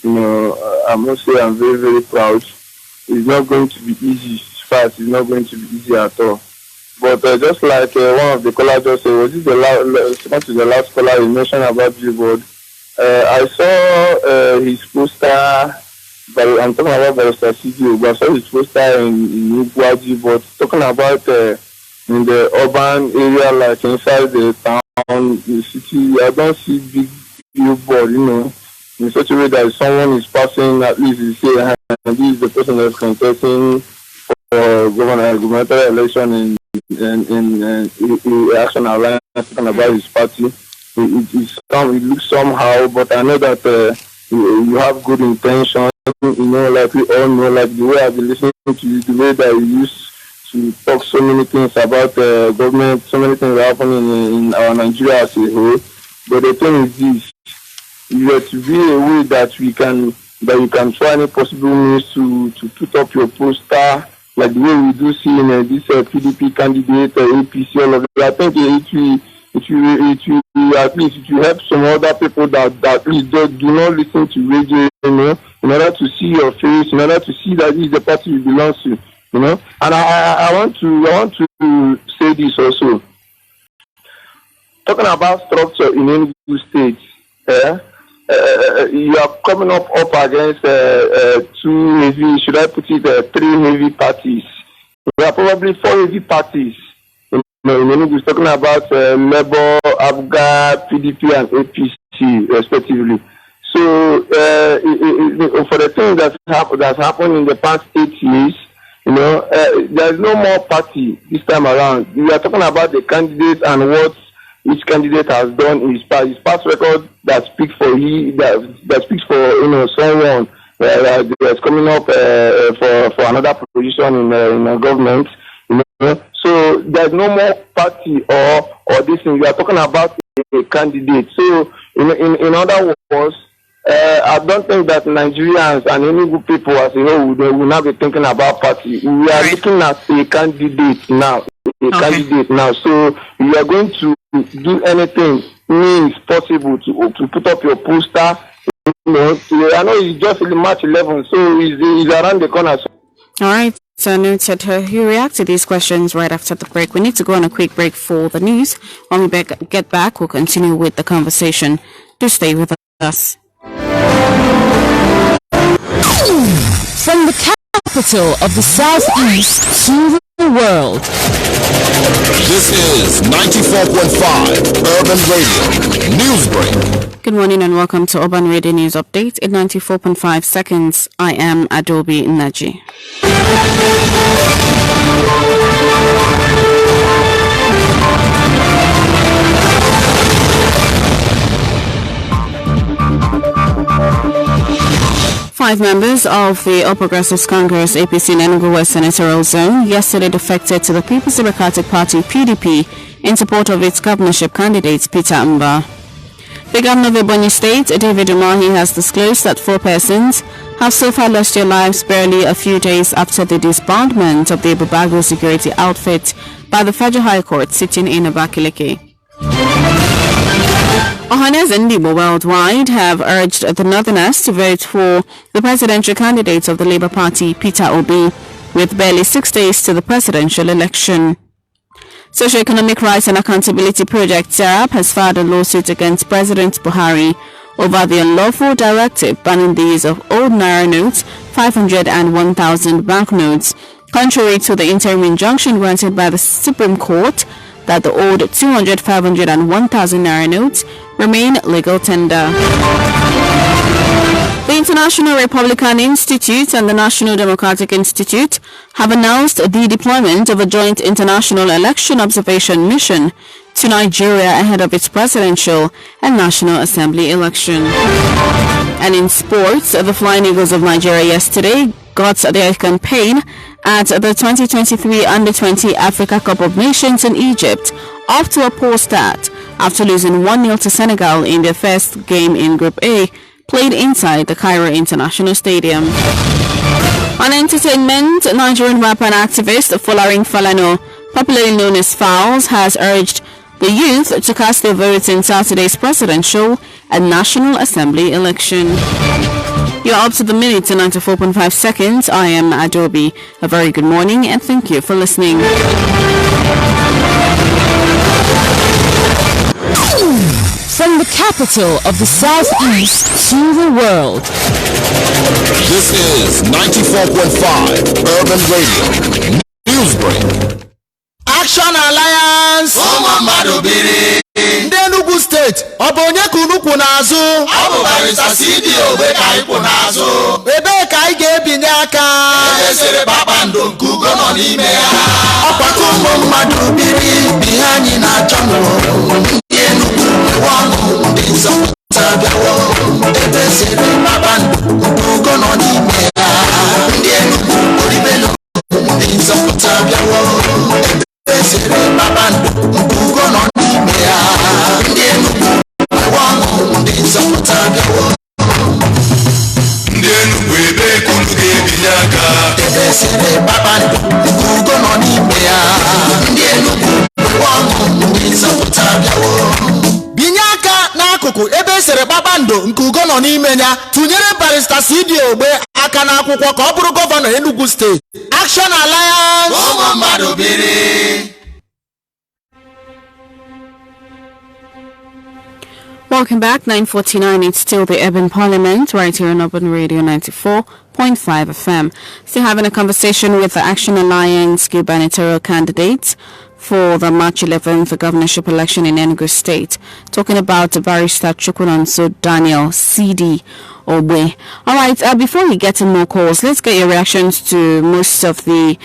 You know, I must say I'm very, very proud. It's not going to be easy. It's fast. It's not going to be easy at all. But just like one of the callers just said, was this the last caller you mentioned about Billboard? I saw his poster, but I'm talking about Barrister CDO, but I saw his poster in Enugu, but talking about in the urban area, like inside the town, the city, I don't see big billboard, you know, in such a way that someone is passing, at least you say, and this is the person that's contesting for gubernatorial election in Action Alliance, talking about his party. It looks somehow, but I know that you have good intention. You know, like we all know, like the way I've been listening to you, the way that you used to talk so many things about government, so many things are happening in our Nigeria as a whole. But the thing is this: you have to be a way that you can try any possible means to put up your poster, like the way we do see in this PDP candidate, APC, all of that. I think it will at least it will help some other people that at least do not listen to radio, you know, in order to see your face, in order to see that this is the party you belong to, you know. And I want to say this also. Talking about structure in Enugu State, you are coming up against 2 heavy, should I put it, 3 heavy parties. There are probably 4 heavy parties. In Enugu, talking about Labour, ABGA, PDP, and APC, respectively. So, for the things that's happened in the past 8 years, you know, there's no more party this time around. We are talking about the candidates and what each candidate has done in his past record that speaks for that speaks for, you know, someone that's coming up for another position in the government. You know? So there's no more party or this thing. We are talking about a candidate. So in other words, I don't think that Nigerians and Enugu people as a whole will not be thinking about party. We are looking at a candidate now. Candidate now. So we are going to do anything means possible to put up your poster. You know, I know it's just March 11, so it's around the corner. All right. So noted. You react to these questions right after the break. We need to go on a quick break for the news. When we get back, we'll continue with the conversation. Do stay with us. From the capital of the Southeast to the world. This is 94.5 Urban Radio Newsbreak. Good morning and welcome to Urban Radio News Update in 94.5 seconds. I am Adobe Naji. 5 members of the All Progressives Congress APC in Enugu West Senatorial Zone yesterday defected to the People's Democratic Party PDP in support of its governorship candidate Peter Mba. The governor of Ebonyi State, David Umahi, has disclosed that 4 persons have so far lost their lives barely a few days after the disbandment of the Ibubago security outfit by the Federal High Court sitting in Abakaliki. Ohanes and Igbo worldwide have urged the Northerners to vote for the presidential candidate of the Labour Party, Peter Obi, with barely 6 days to the presidential election. Socio-Economic Rights and Accountability Project (SERAP) has filed a lawsuit against President Buhari over the unlawful directive banning the use of old Naira notes, 500 and 1,000 banknotes, contrary to the interim injunction granted by the Supreme Court that the old 200, 500 and 1,000 Naira notes remain legal tender. The International Republican Institute and the National Democratic Institute have announced the deployment of a joint international election observation mission to Nigeria ahead of its presidential and National Assembly election. And in sports, the Flying Eagles of Nigeria yesterday got their campaign at the 2023 Under-20 Africa Cup of Nations in Egypt off to a poor start after losing 1-0 to Senegal in their first game in Group A, played inside the Cairo International Stadium. On entertainment, Nigerian rapper and activist Folarin Falana, popularly known as Fowls, has urged the youth to cast their votes in Saturday's presidential and National Assembly election. You're up to the minute in 94.5 seconds. I am Adobe. A very good morning and thank you for listening. From the capital of the Southeast to the world. This is 94.5 Urban Radio. Newsbreak. Action Alliance. Ndị Enugu steeti ọ bụ onye kunukwu n'azụ? Ọ bụ barista CD Ogbe ka anyị kwụ n'azụ. Ebee ka anyị ga-ebinye aka? Esere kpakpando nke ugo nọ n'ime ya. Ọkpakọ ụmụ mmadụ biri ihe anyị na-achọ n'ụwa. Ndị Enugu ọṅụ ndị nzọpụta bịawo. Ebe esere kpakpando nke ugo nọ n'ime ya. Ndị Enugu oribelo ndị nzọpụta bịawo. Esere kpakpando nke ugo nọ n'ime ya. Ndị Enugu ọṅụ ndị nzọpụta bịawo. Ndị Enugu ebe kunu ga-ebinye aka. Ebe esere kpakpando nke ugo nọ n'ime ya. Ndị Enugu ọṅụ ndị nzọpụta bịawo. Binye aka n'akụkụ ebe esere kpakpando nke ugo nọ n'ime ya. Tụnyere barista CD Ogbe aka n'akwụkwọ ka ọ bụrụ gọvanọ Enugu steeti. Action Alliance. Ụmụ mmadụ biri. Welcome back, 9:49. It's still the Urban Parliament right here on Urban Radio 94.5 FM. Still having a conversation with the Action Alliance gubernatorial candidates for the March 11th governorship election in Enugu State. Talking about Barrister Chukwunonso Daniel CD Ogbe. All right, before we get to more calls, let's get your reactions to most of the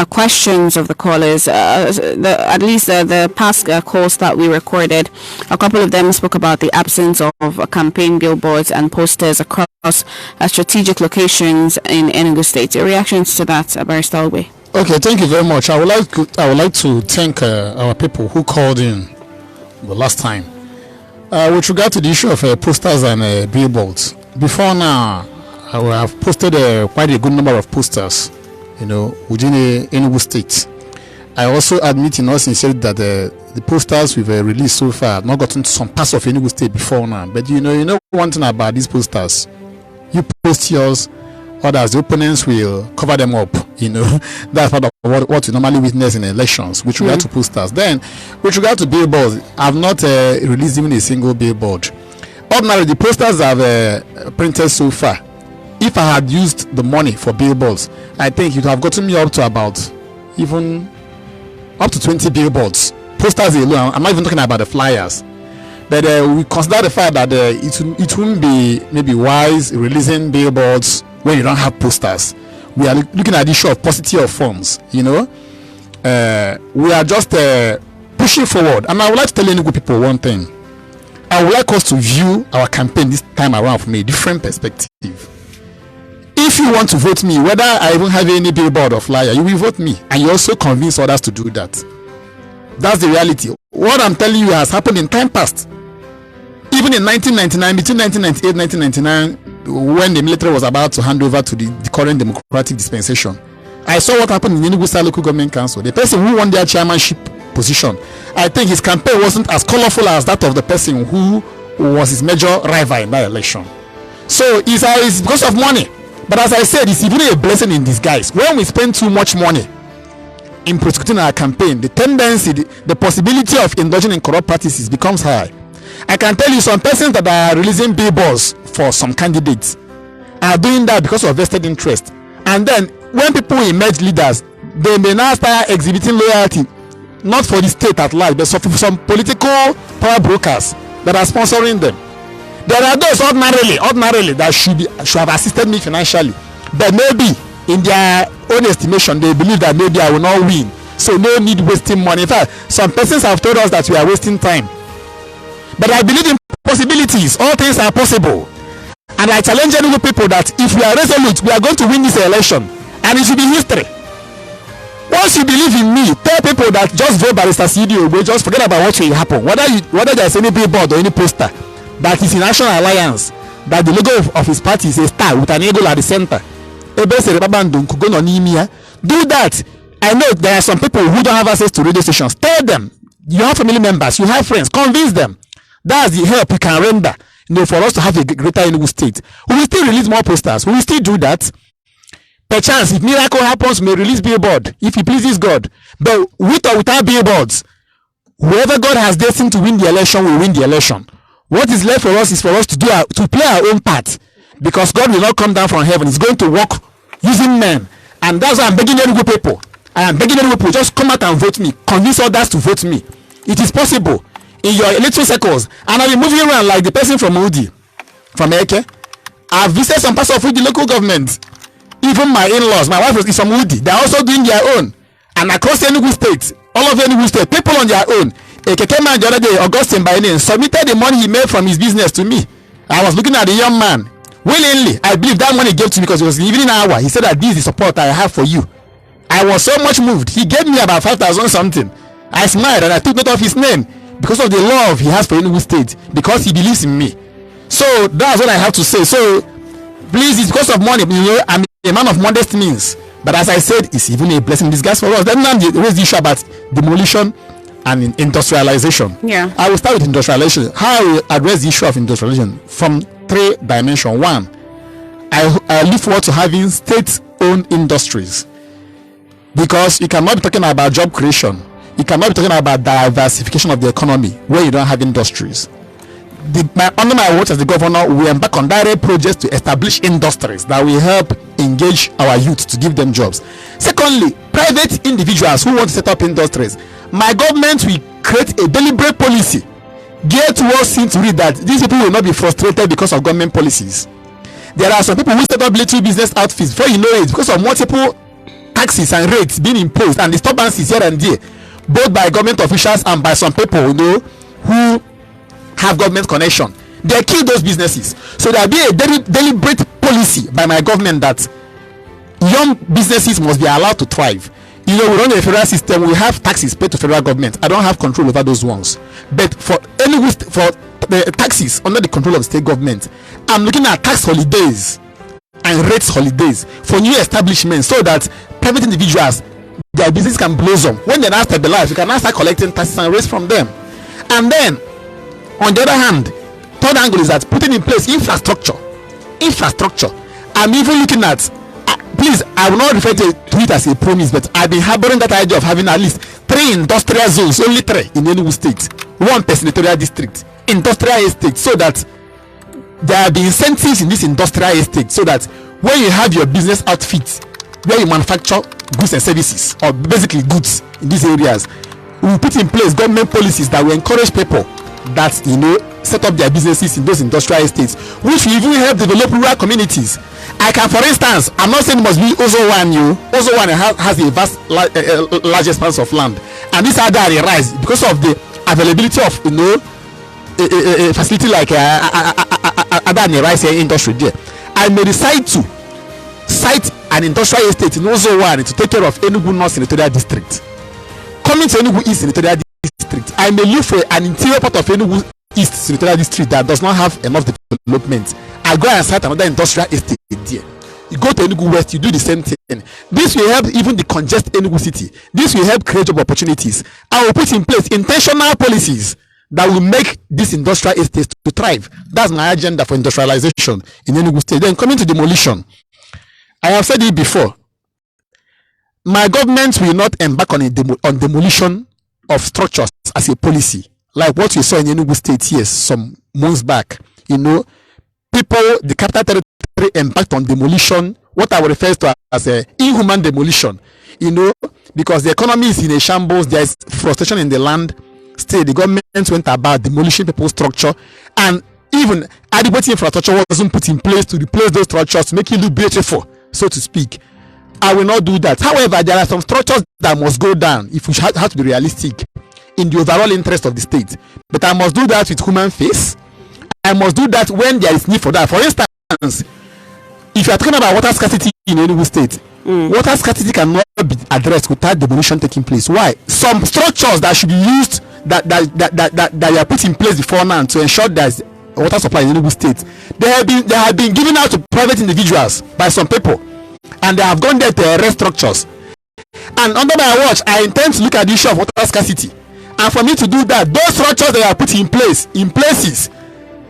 questions of the callers. At least the past calls that we recorded, a couple of them spoke about the absence of campaign billboards and posters across strategic locations in Enugu State. Your reactions to that, Barrister Ogbe? Okay, thank you very much. I would like to thank our people who called in the last time. With regard to the issue of posters and billboards, before now, I have posted quite a good number of posters, within Enugu State. I also admit in all sincerity that the posters we've released so far have not gotten to some parts of Enugu State before now. But you know one thing about these posters, you post yours, others, the opponents will cover them up. That's part of what you normally witness in elections with regard to posters. Then, with regard to billboards, I've not released even a single billboard. Ordinarily, the posters I've printed so far, if I had used the money for billboards, I think it would have gotten me up to about even up to 20 billboards. Posters alone, I'm not even talking about the flyers. But we consider the fact that it wouldn't be maybe wise releasing billboards when you don't have posters. We are looking at the issue of paucity of funds. We are just pushing forward. And I would like to tell Enugu people one thing. I would like us to view our campaign this time around from a different perspective. if you want to vote me, whether I even have any billboard or flyer, you will vote me, and you also convince others to do that. That's the reality. What I'm telling you has happened in time past. Even in 1999, between 1998 and 1999, when the military was about to hand over to the current democratic dispensation, I saw what happened in Enugu State Local Government Council. The person who won their chairmanship position, I think his campaign wasn't as colorful as that of the person who was his major rival in that election. So it's because of money. But as I said, it's even a blessing in disguise. When we spend too much money in prosecuting our campaign, the tendency, the possibility of indulging in corrupt practices becomes high. I can tell you some persons that are releasing billboards for some candidates are doing that because of vested interest. And then when people emerge leaders, they may now start exhibiting loyalty, not for the state at large, but for some political power brokers that are sponsoring them. There are those ordinarily that should have assisted me financially, but maybe in their own estimation they believe that maybe I will not win, so no need wasting money. In fact, some persons have told us that we are wasting time, but I believe in possibilities. All things are possible, and I challenge any people that if we are resolute, we are going to win this election, and it should be history. Once you believe in me, tell people that just vote Barrister CDO, just forget about what will happen, whether there is any billboard or any poster that is in National Alliance, that the logo of his party is a star with an eagle at the center. Do that. I know there are some people who don't have access to radio stations. Tell them, you have family members, you have friends, convince them. That's the help you can render, for us to have a greater Enugu state. We will still release more posters. We will still do that. Perchance, if miracle happens, we may release billboard if it pleases God. But with or without billboards, whoever God has destined to win the election will win the election. What is left for us is for us to play our own part, because God will not come down from heaven. He's going to work using men, and that's why I'm begging Enugu people. I am begging Enugu people, just come out and vote me. Convince others to vote me. It is possible in your electoral circles, and I'll be moving around like the person from Udi, from Eke. I've visited some parts of Udi local government. Even my in-laws, my wife is from Udi. They're also doing their own, and across Enugu state, all of Enugu state, people on their own. A keke man the other day, Augustine by name, submitted the money he made from his business to me. I was looking at the young man. Willingly, I believe that money he gave to me because it was the evening hour. He said that this is the support I have for you. I was so much moved. He gave me about 5,000 something. I smiled and I took note of his name because of the love he has for Enugu State, because he believes in me. So that's what I have to say. So please, it's because of money. I'm a man of modest means. But as I said, it's even a blessing in disguise for us. Then now raise the issue about demolition and industrialization. Yeah. I will start with industrialization. How I will address the issue of industrialization from 3 dimensions. One, I look forward to having state-owned industries, because you cannot be talking about job creation, you cannot be talking about diversification of the economy where you don't have industries. Under my watch as the governor, we embark on direct projects to establish industries that will help engage our youth to give them jobs. Secondly, private individuals who want to set up industries, my government will create a deliberate policy geared towards seeing to it that these people will not be frustrated because of government policies. There are some people who set up little business outfits, before you know it, because of multiple taxes and rates being imposed and disturbances here and there, both by government officials and by some people who have government connection. They kill those businesses. So there will be a deliberate policy by my government that young businesses must be allowed to thrive. We run a federal system. We have taxes paid to federal government. I don't have control over those ones. But for the taxes under the control of the state government, I'm looking at tax holidays and rates holidays for new establishments, so that private individuals, their business can blossom. When they're not stabilized, you can now start collecting taxes and rates from them. And then, on the other hand, third angle is that putting in place infrastructure. I'm even looking at, please, I will not refer to it as a promise, but I've been harboring that idea of having at least 3 industrial zones, only 3 in Enugu state, 1 per senatorial district, industrial estate, so that there will be incentives in this industrial estate, so that when you have your business outfit where you manufacture goods and services, or basically goods in these areas, we will put in place government policies that will encourage people that set up their businesses in those industrial estates, which will even help develop rural communities. I can, for instance, I'm not saying it must be Ozowan. Ozowan has a vast, large expanse of land, and this other arise because of the availability of a facility like Adani rice industry there. I may decide to site an industrial estate in Ozo1 to take care of Enugu North Senatorial District. Coming to Enugu East Senatorial District, I may look for an interior part of Enugu East Senatorial District that does not have enough development. I go and site another industrial estate there. You go to Enugu West, you do the same thing. This will help even the congested Enugu city. This will help create job opportunities. I will put in place intentional policies that will make this industrial estates to thrive. That's my agenda for industrialization in Enugu State. Then coming to demolition, I have said it before. My government will not embark on on demolition of structures as a policy, like what we saw in Enugu State here some months back. You know, people, the capital territory embarked on demolition, what I would refer to as a inhuman demolition. You know, because the economy is in a shambles, there is frustration in the land. Still, the government went about demolishing people's structure, and even adequate infrastructure wasn't put in place to replace those structures to make it look beautiful, so to speak. I will not do that. However, there are some structures that must go down if we have to be realistic in the overall interest of the state. But I must do that with human face. I must do that when there is need for that. For instance, if you are talking about water scarcity in Enugu State, water scarcity cannot be addressed without demolition taking place. Why? Some structures that should be used that are put in place before now to ensure there's water supply in Enugu State, they have been given out to private individuals by some people, and they have gone there to arrest structures. And under my watch, I intend to look at the issue of water scarcity. And for me to do that, those structures that are put in places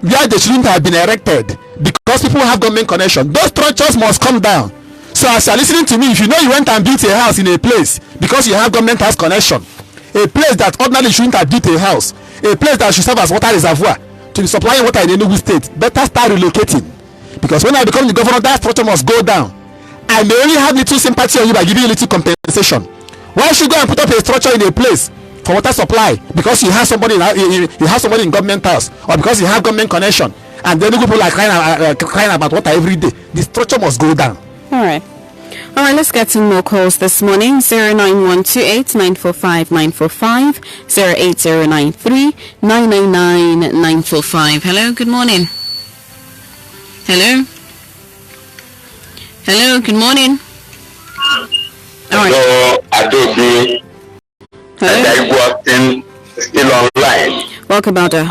where they shouldn't have been erected because people have government connection, those structures must come down. So as you're listening to me, if you know you went and built a house in a place because you have government house connection, a place that ordinarily shouldn't have built a house, a place that should serve as water reservoir to be supplying water in Enugu State, better start relocating. Because when I become the governor, that structure must go down. I may only have little sympathy on you by giving you little compensation. Why should you go and put up a structure in a place for water supply because you have somebody in government house, or because you have government connection, and then people are crying about water every day? The structure must go down. All right, let's get some more calls this morning. 09128 945 945, 08093 999 945. Hello, good morning. Hello, good morning. All right. Hello, Adobe. Hello. Still online. Welcome, Elder.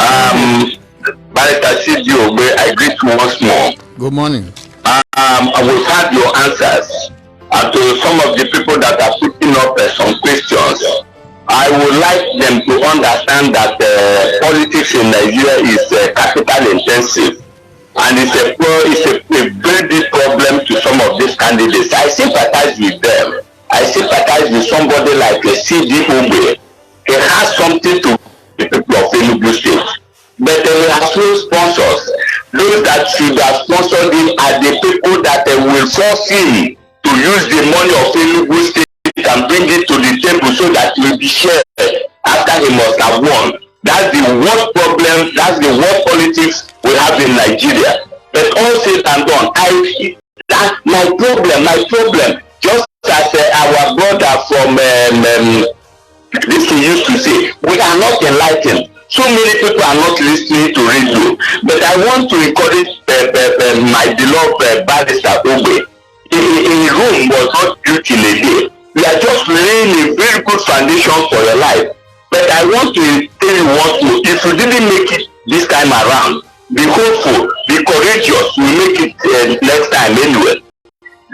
Barrister CDO, I greet you once more. Good morning. I will have your answers to some of the people that are putting up some questions. I would like them to understand that politics in Nigeria is capital intensive, and it's a very big problem to some of these candidates. I sympathize with them. I sympathize with somebody like a CD Ugbe. He has something to the people of Enugu State, but he has no sponsors. Those that should have sponsored him are the people that will force him to use the money of Enugu State and bring it to the table so that it will be shared after he must have won. That's the worst problem. That's the worst politics we have in Nigeria. But all said and done, that's my problem. Just as our brother from this he used to say, we are not enlightened. So many people are not listening to radio. But I want to encourage my beloved barrister Ogbe. A room was not built in a day. We are just laying a very good foundation for your life. But I want to tell you what to, if you didn't make it this time around, be hopeful, be courageous, we make it next time anyway.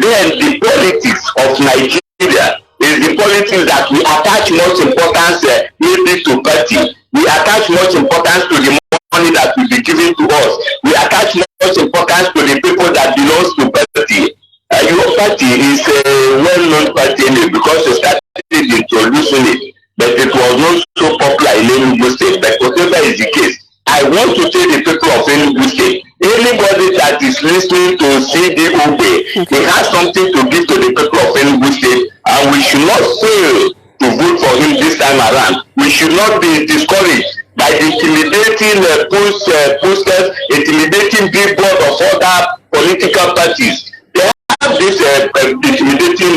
Then the politics of Nigeria is the politics that we attach much importance maybe to party. We attach much importance to the money that will be given to us. We attach much importance to the people that belongs to party. Your party is a well-known party because you started introducing it, but it was not so popular in Enugu State. But whatever is the case, I want to tell the people of Enugu State, anybody that is listening to CD Ugbe, he has something to give to the people of Enugu State, and we should not fail to vote for him this time around. We should not be discouraged by the intimidating posters, intimidating billboard of other political parties. They have this intimidating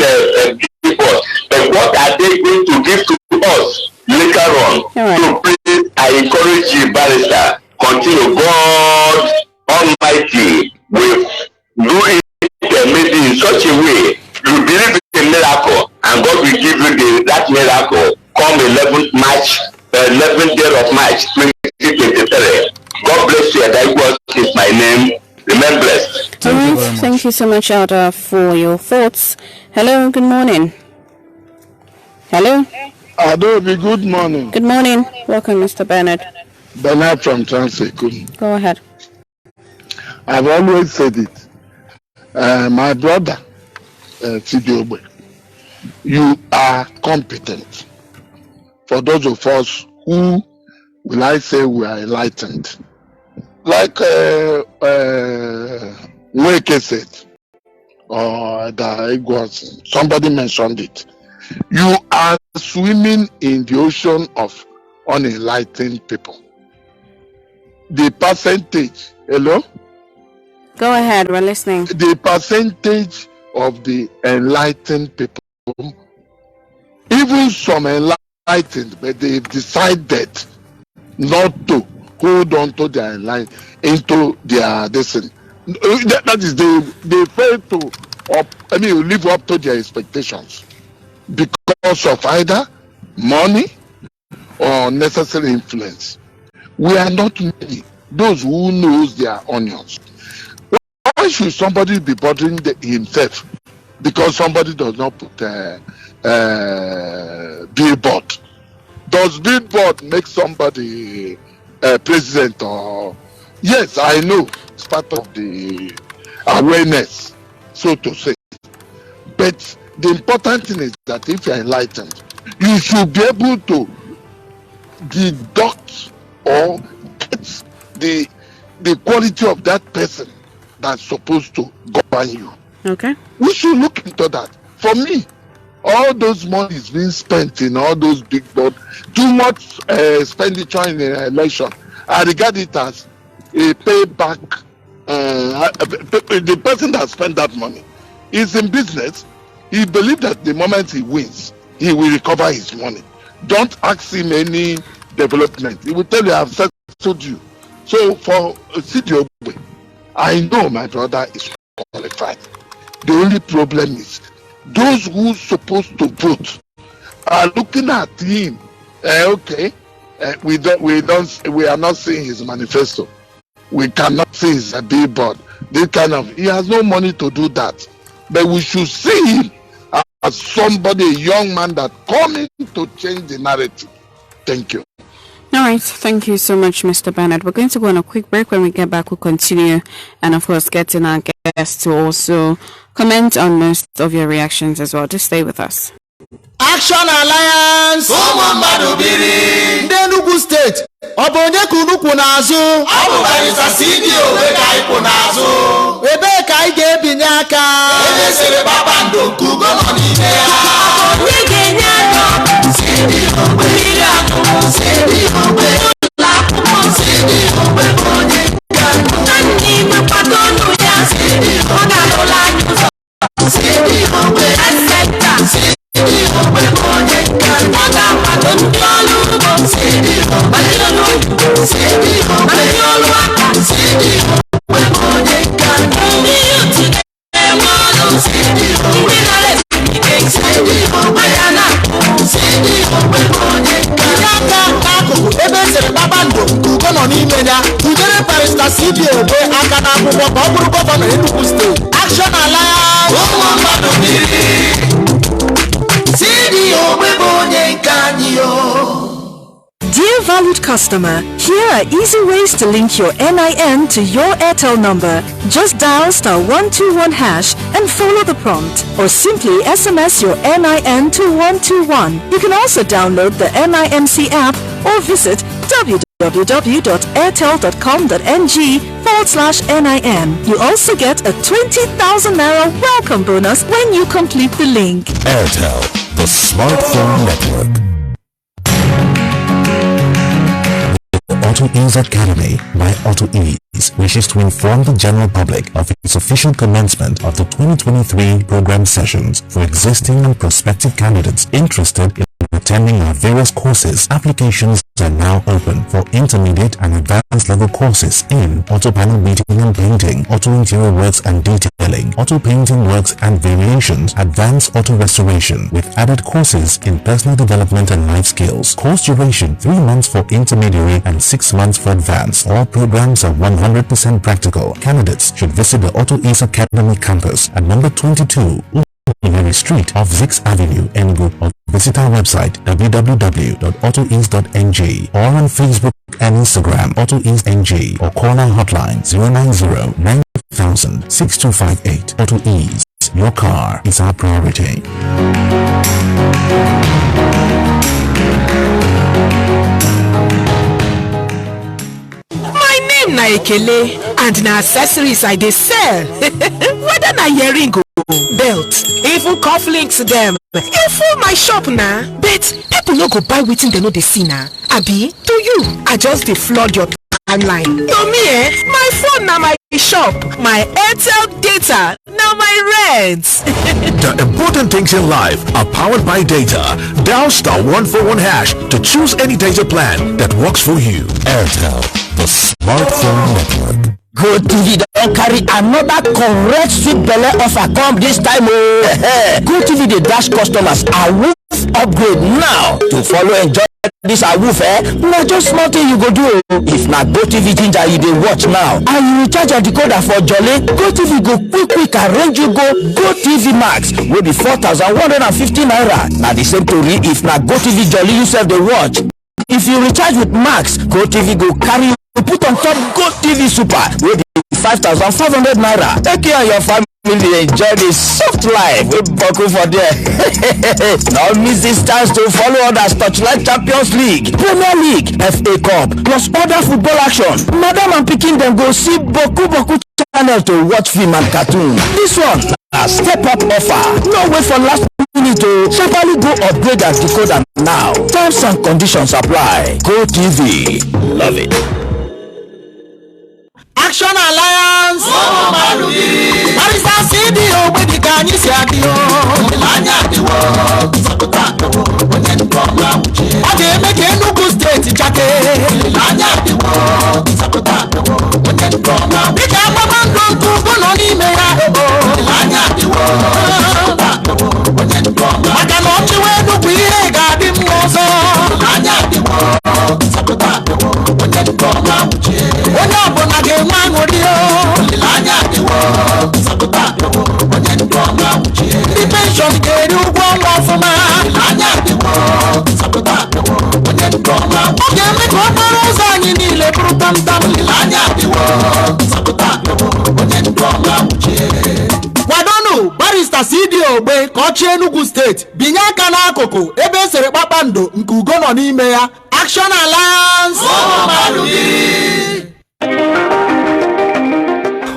billboard, but what are they going to give to us later on? Right. So please, I encourage you, barrister, continue. God Almighty will do it maybe in such a Yadaigwa is my name. Remain blessed. Thank you so much, Elder, for your thoughts. Hello, good morning. Hello. Adobe, good morning. Good morning. Welcome, Mr. Bernard. Bernard from Transeco. Go ahead. I've always said it. My brother, Tidiobe, you are competent. For those of us who, will I say, we are enlightened. Like Weke said, or somebody mentioned it. You are swimming in the ocean of unenlightened people. The percentage, hello? Go ahead, we're listening. The percentage of the enlightened people, even some enlightened, but they've decided not to hold on to their enlightenment into their destiny. That is, they fail to live up to their expectations because of either money or necessary influence. We are not many. Those who knows their onions. Why should somebody be bothering himself because somebody does not put billboard? Does billboard make somebody president or? Yes, I know it's part of the awareness, so to say. But the important thing is that if you're enlightened, you should be able to deduct or get the quality of that person that's supposed to govern you. Okay. We should look into that. For me, all those money is being spent in all those big board, too much expenditure in an election. I regard it as a payback. The person that spent that money is in business. He believes that the moment he wins, he will recover his money. Don't ask him any development. He will tell you, I've settled you. So for CDO, I know my brother is qualified. The only problem is those who supposed to vote are looking at him. We are not seeing his manifesto. We cannot see his billboard. He has no money to do that. But we should see him as somebody, a young man that coming to change the narrative. Thank you. All right, thank you so much, Mr. Bernard. We're going to go on a quick break. When we get back, we'll continue and, of course, get in our guests to also comment on most of your reactions as well. Just stay with us. Action Alliance ndị Enugu steeti ọ bụ onye ka unu kwụ n'azụ ọ bụ barịsta CDO ka anyị kwụ n'azụ ebee ka anyị ga-ebinye aka ebe sere kpakpando nke ugo nọ n'ime ya onye ga-enye aka CDO mmiri akụkụ CDO ụlọ akwụkwọ CDO bụ onye na ndị ime mkpata ọnụ ya CDO ọ ga-alụla anyị ụzọ CDO asepta Action Alliance. Dear valued customer, here are easy ways to link your NIN to your Airtel number. Just dial *121# and follow the prompt, or simply SMS your NIN to 121. You can also download the NIMC app or visit www.airtel.com.ng/NIN. You also get a 20,000 Naira welcome bonus when you complete the link. Airtel, the smartphone network. Auto Ease Academy by Auto Ease. wishes to inform the general public of its official commencement of the 2023 program sessions for existing and prospective candidates interested in attending our various courses. Applications are now open for intermediate and advanced level courses in auto panel beating and painting, auto interior works and detailing, auto painting works and variations, advanced auto restoration, with added courses in personal development and life skills. Course duration 3 months for intermediary and 6 months for advanced. All programs are 100% practical. Candidates should visit the Auto East Academy campus at number 22 Mary Street off Zix Avenue, Enugu, or visit our website www.autoeast.ng or on Facebook and Instagram AutoEastNG, or call our hotline 090-9000-6258. Auto East, your car is our priority. My name na Ekele, and na accessories I dey sell. Whether na earring, belt, even cufflinks dem, you full my shop na. But people no go buy wetin dem no dey see na. Abi, to you, I just dey flood your timeline. To me, my phone na my shop, my Airtel data na my rent. The important things in life are powered by data. Dial *141# to choose any data plan that works for you. Airtel, the smartphone network. Go TV don carry another correct sweet belle offer come this time o. Go TV dey dash customers awoof upgrade now to follow enjoy this awoof na just small thing you go do o. If na Go TV ginger you dey watch now and you recharge your decoder for jolly, Go TV go quick arrange you go TV Max wey be 4,150 naira. Na the same tori if na Go TV jolly you sef dey watch. If you recharge with Max, Go TV go carry you put on top Go TV Super wey be 5,500 naira. Take you and your family enjoy the soft life wey buckle for there. Now miss this chance to follow others torchlight Champions League, Premier League, FA Cup, plus other football action. Madam and pikin dem go see boku channel to watch film and cartoon. This one na step up offer. No wait for last minute to sharply go upgrade and decoder now. Terms and conditions apply. Go TV, love it. Action Alliance. Barista CDO with the Ghanese Adio. Okay, make Enugu State Jake. Big Amman don't go on email. I cannot you wear the way Gadim was the pension get you one more for me. Okay, make one more sign in the labor tam. Wadonu, Barista CDO be Kochi Enugu State, Binyaka na akoko, ebe sere kpakpando nke ugo nọ n'ime ya. Action Alliance.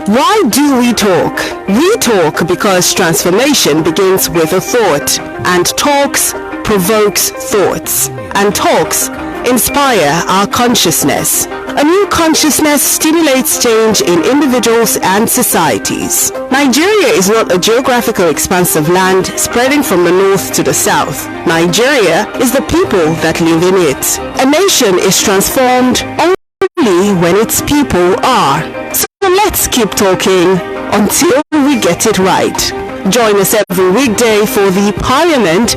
Why do we talk? We talk because transformation begins with a thought, and talks provokes thoughts, and talks inspire our consciousness. A new consciousness stimulates change in individuals and societies. Nigeria is not a geographical expanse of land spreading from the north to the south. Nigeria is the people that live in it. A nation is transformed only when its people are. So let's keep talking until we get it right. Join us every weekday for the Parliament,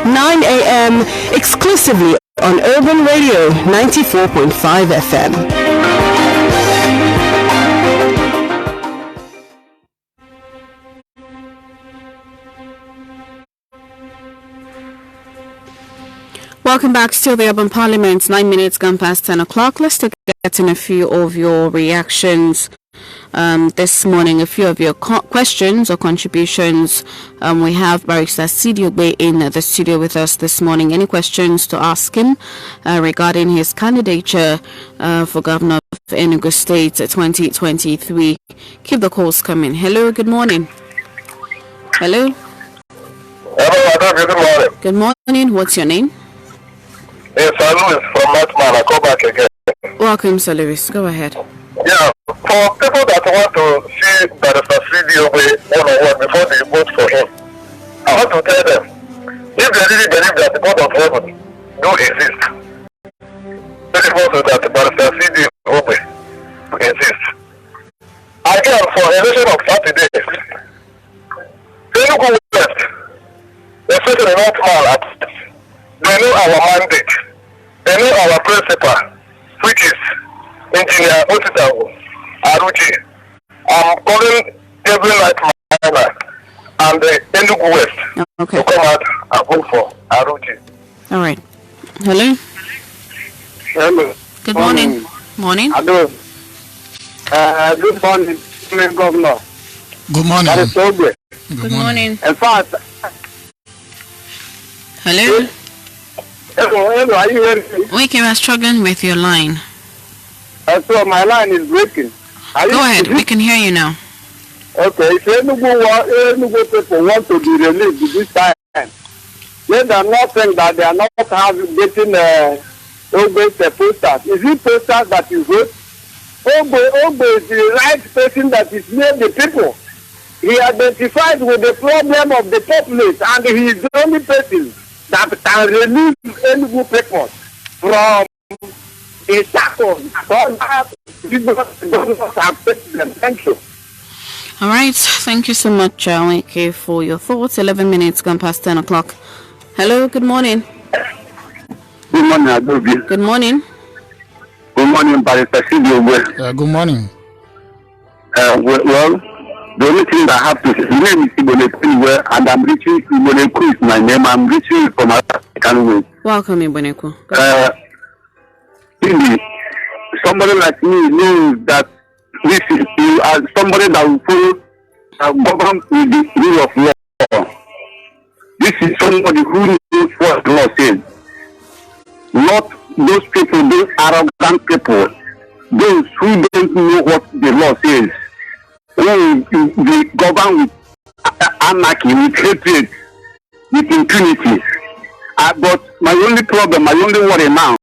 9 a.m. exclusively on Urban Radio 94.5 FM. Welcome back. Still the Urban Parliament, 9 minutes gone past 10 o'clock. Let's take in a few of your reactions this morning, a few of your questions or contributions. We have Barrister Sidiobe in the studio with us this morning. Any questions to ask him regarding his candidature for Governor of Enugu State 2023? Keep the calls coming. Hello, good morning. Hello. Hello, good morning. Good morning. What's your name? Yes, I'm Louis from Matman. I call back again. Welcome, Sir Lewis. Go ahead. Yeah, for people that want to see Barrister CDO one-on-one before they vote for him, I want to tell them, if they really believe that the God of heaven do exist, they also that Barrister CDO exist. Again, for election of Saturday, Enugu West, especially North Mall, they know our mandate, they know our principle, which is Engineer Otitawo Aruji. I'm calling every night miner and the Enugu West to come out and vote for Aruji. All right. Hello. Hello. Good morning. Morning. Hello. Good morning, Governor. Good morning. That is so good. Good morning. In fact, Hello. Hello, are you hearing me? Wait, you are struggling with your line. So my line is breaking. Go ahead, we can hear you now. Okay, if Enugu people want to be released this time, then they are not saying that they are not getting posters. Is it posters that you vote? Ogbe is the right person that is near the people. He identified with the problem of the populace, and he is the only person that can release Enugu people from a shackle. Thank you. All right, thank you so much, Wike, for your thoughts. 11 minutes gone past 10 o'clock. Hello, good morning. Good morning, Adobe. Good morning. Good morning, Barrister Sidiogwe. Good morning. Well, the only thing I have to say, the name is Iboneku, and I'm reaching Iboneku is my name. I'm reaching from African way. Welcome, Iboneku. Somebody like me knows that this is you are somebody that will follow govern with the rule of law. This is somebody who knows what the law says. Not those people, those arrogant people, those who don't know what the law says. When they govern with anarchy, with hatred, with impunity. But my only problem, my only worry now,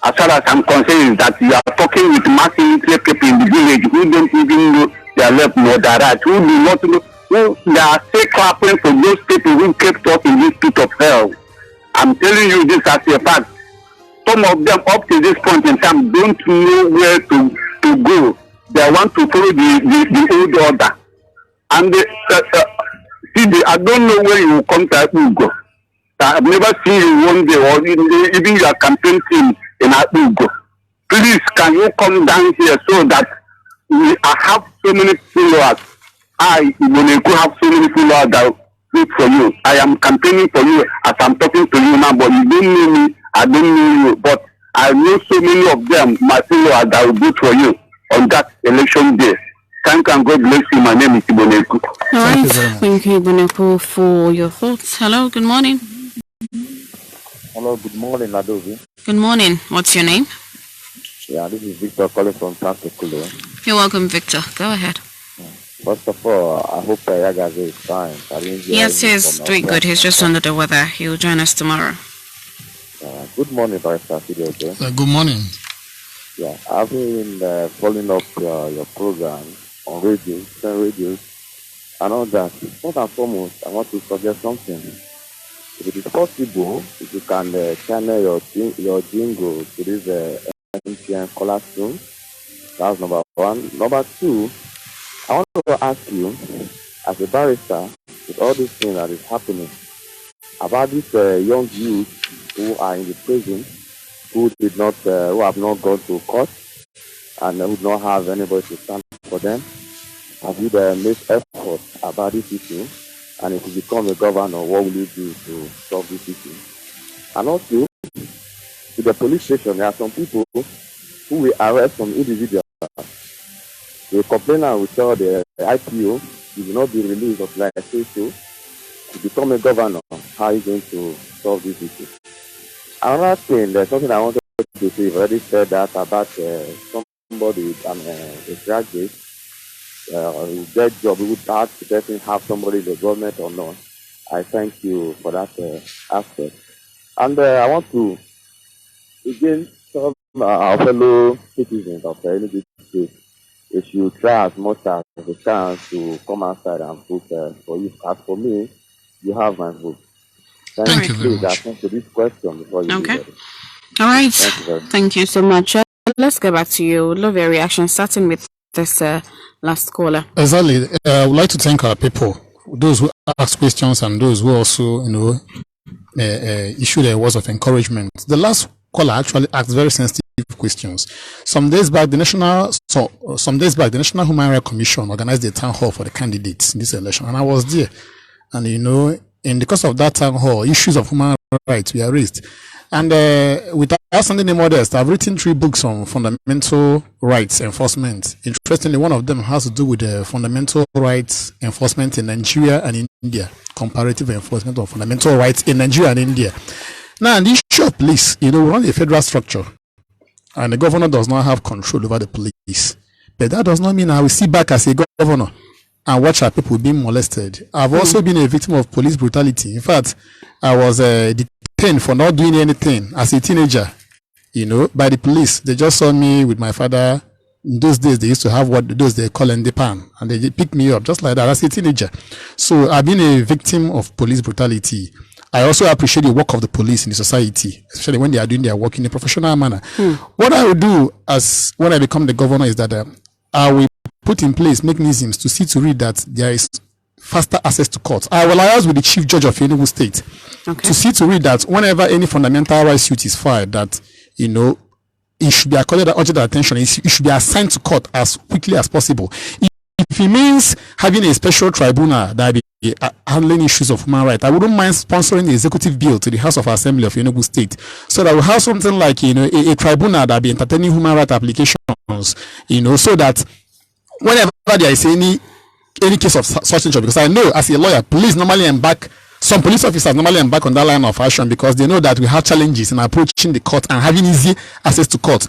as far as I'm concerned, is that you are talking with massive illiterate people in the village who don't even know their left nor their right, who do not know, who they are still clapping for those people who kept us in this pit of hell. I'm telling you this as a fact. Some of them up to this point in time don't know where to go. They want to follow the old order. And I don't know where you will come to Enugu. I've never seen you one day or even your campaign team in Enugu. Please, can you come down here so that I have so many followers. I have so many followers that vote for you. I am campaigning for you as I'm talking to you now, but you don't know me. I don't know you, but I know so many of them, my followers, that will vote for you on that election day. Thank you and God bless you. My name is Iboneku. All right. Thank you, Iboneku, for your thoughts. Hello, good morning. Hello, good morning, Ladovi. Good morning. What's your name? Yeah, this is Victor calling from Transiculo. You're welcome, Victor. Go ahead. First of all, I hope Yagaze is fine. Yes, he's doing good. He's just under the weather. He'll join us tomorrow. Good morning, Barrister Studio. Good morning. Yeah, I've been following up your program on radio, different radios, and all that. First and foremost, I want to suggest something. If it is possible, if you can channel your jingle to this MTN caller soon, that's number one. Number two, I want to ask you, as a barrister, with all these things that is happening, about these young youth who are in the prison, who have not gone to court, and who do not have anybody to stand for them. Have you made effort about this issue? And if you become a governor, what will you do to solve this issue? And also, to the police station, there are some people who will arrest some individuals. The complainant will tell the IPO, you will not be released of like I say so. To become a governor, how are you going to solve this issue? Another thing, there's something I wanted to say. You've already said that about somebody, a graduate, their job, we would ask the person have somebody in the government or not. I thank you for that aspect. And I want to again tell our fellow citizens of Enugu State, they should try as much as they can to come outside and vote for you. As for me, you have my vote. Thank you very much. Please to this question before you Okay. All right. Thank you so much. Let's get back to you. Love your reaction, starting with this last caller. Exactly. I would like to thank our people, those who ask questions and those who also, issue their words of encouragement. The last caller actually asked very sensitive questions. Some days back, the National Human Rights Commission organized a town hall for the candidates in this election, and I was there. And in the course of that town hall, issues of human rights were raised. And without sounding any modest, I've written 3 books on fundamental rights enforcement. Interestingly, one of them has to do with the fundamental rights enforcement in Nigeria and India, comparative enforcement of fundamental rights in Nigeria and India. Now, the issue of police, we run a federal structure, and the governor does not have control over the police. But that does not mean I will sit back as a governor and watch our people being molested. I've also been a victim of police brutality. In fact, I was detained for not doing anything as a teenager, by the police. They just saw me with my father. In those days, they used to have what they call Ndepan, and they picked me up just like that as a teenager. So I've been a victim of police brutality. I also appreciate the work of the police in the society, especially when they are doing their work in a professional manner. What I will do when I become the governor is that I will put in place mechanisms to see to it that there is faster access to court. I will liaise with the Chief Judge of Enugu State to see to it that whenever any fundamental rights suit is filed, that it should be accorded urgent attention. It should be assigned to court as quickly as possible. If it means having a special tribunal that be handling issues of human rights, I wouldn't mind sponsoring the executive bill to the House of Assembly of Enugu State, so that we have something like a tribunal that be entertaining human rights applications, so that whenever there is any case of such nature, because I know as a lawyer, some police officers normally embark on that line of action because they know that we have challenges in approaching the court and having easy access to court.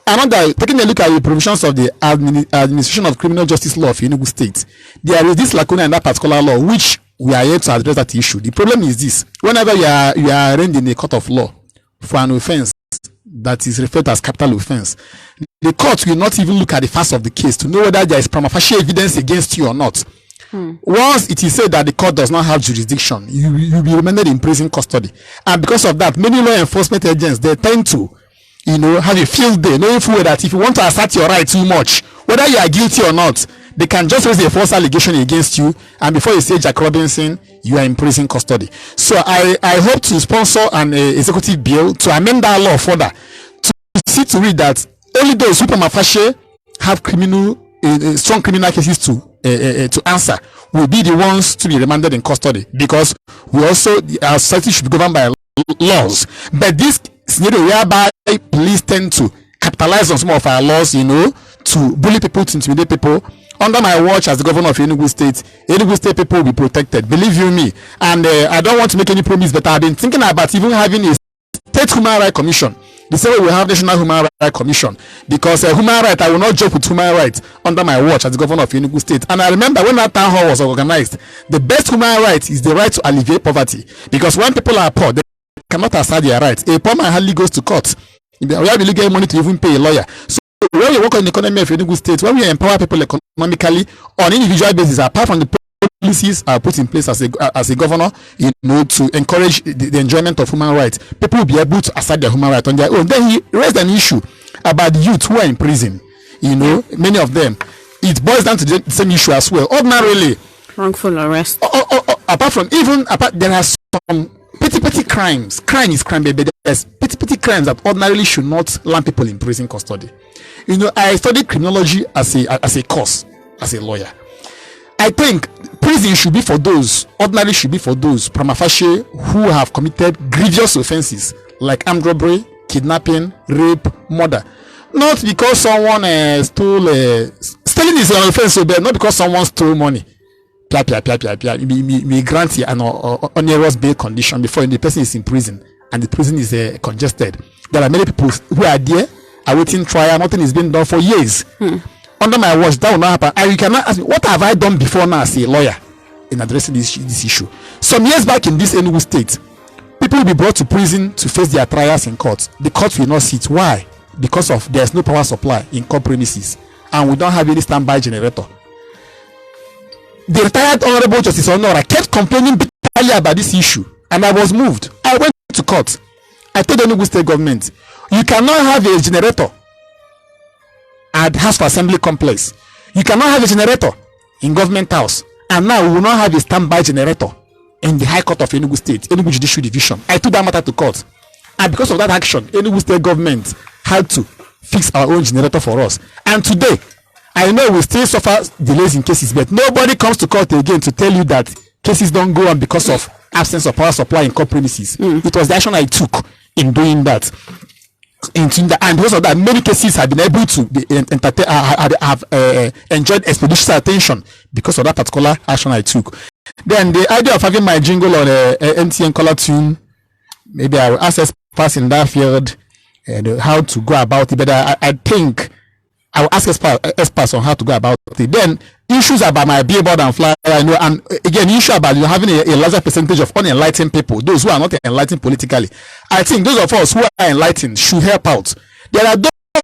Another, taking a look at the provisions of the Administration of Criminal Justice Law of Enugu State, there is this lacuna in that particular law which we are here to address that issue. The problem is this: whenever you are arraigned in a court of law for an offense that is referred to as capital offense, the court will not even look at the facts of the case to know whether there is prima facie evidence against you or not. Once it is said that the court does not have jurisdiction, you will be remanded in prison custody. And because of that, many law enforcement agents, they tend to have a field day, knowing full well that if you want to assert your right too much, whether you are guilty or not, they can just raise a false allegation against you, and before you say Jack Robinson, you are in prison custody. So I hope to sponsor an executive bill to amend that law further to see to it that only those who prima facie have strong criminal cases to answer will be the ones to be remanded in custody, because our society should be governed by laws. But this scenario whereby police tend to capitalize on some of our laws, to bully people, to intimidate people. Under my watch as the governor of Enugu State people will be protected. Believe you me. And I don't want to make any promise, but I've been thinking about even having a state human rights commission. The same way we have National Human Rights Commission, because human rights, I will not joke with human rights under my watch as the governor of Enugu State. And I remember when that town hall was organized, the best human right is the right to alleviate poverty, because when people are poor, they cannot assert their rights. A poor man hardly goes to court. Where will you get money to even pay a lawyer? So when we work on the economy of Enugu State, when we empower people economically on an individual basis, apart from the policies are put in place as a governor, to encourage the enjoyment of human rights, people will be able to assert their human rights on their own. Then he raised an issue about the youth who are in prison. Many of them, it boils down to the same issue as well. Ordinarily, wrongful arrest. There are some petty crimes. Crime is crime, but there's petty crimes that ordinarily should not land people in prison custody. I studied criminology as a course, as a lawyer. I think prison should be for those prima facie who have committed grievous offenses like armed robbery, kidnapping, rape, murder. Not because someone stealing is an offense, but not because someone stole money. Me grant you an onerous bail condition before the person is in prison and the prison is congested. There are many people who are there awaiting trial. Nothing is being done for years. Under my watch, that will not happen. And you cannot ask me, what have I done before now as a lawyer in addressing this issue? Some years back in this Enugu State, people will be brought to prison to face their trials in court. The court will not sit. Why? Because there's no power supply in court premises. and we don't have any standby generator. The retired Honorable Justice Honora kept complaining bitterly about this issue, and I was moved. I went to court. I told the Enugu State government, you cannot have a generator at House of Assembly complex. You cannot have a generator in government house, and now we will not have a standby generator in the High Court of Enugu State, Enugu Judicial Division. I took that matter to court, and because of that action, Enugu State government had to fix our own generator for us. And today, I know we still suffer delays in cases, but nobody comes to court again to tell you that cases don't go on because of absence of power supply in court premises. It was the action I took in doing that. And because of that, many cases have been able to be have enjoyed expeditious attention because of that particular action I took. Then the idea of having my jingle on a MTN color tune, maybe I will ask experts in that field how to go about it. But I think I will ask experts on how to go about it. Then issues about my billboard and flyer, and again, issue about having a larger percentage of unenlightened people, those who are not enlightened politically. I think those of us who are enlightened should help out. There are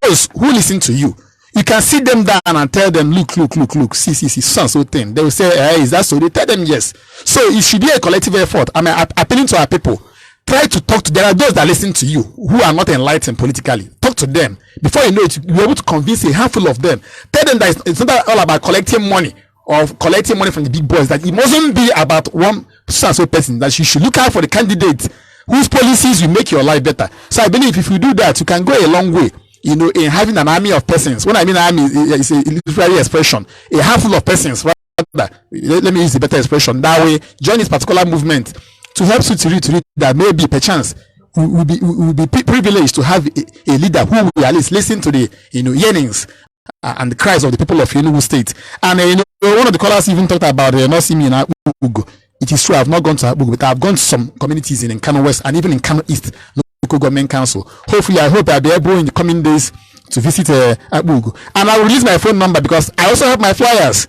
those who listen to you. You can sit them down and tell them, look, see, so thing. They will say, hey, is that so? They tell them yes. So it should be a collective effort. I mean, appealing to our people. Try to talk to, there are those that listen to you who are not enlightened politically. Talk to them. Before you know it, you'll be able to convince a handful of them. Tell them that it's not all about collecting money or collecting money from the big boys, that it mustn't be about one so person, that you should look out for the candidate whose policies will make your life better. So I believe if you do that, you can go a long way, in having an army of persons. When I mean army, it's a literary expression. A handful of persons, rather, let me use the better expression. That way, join this particular movement to help you to read that maybe perchance we will be privileged to have a leader who will at least listen to the yearnings and the cries of the people of Enugu State. And one of the callers even talked about not seeing me in Enugu. It is true, I've not gone to Enugu, but I've gone to some communities in Kano West and even in Kano East local government council. Hopefully, I hope I'll be able in the coming days to visit Enugu. And I will release my phone number because I also have my flyers.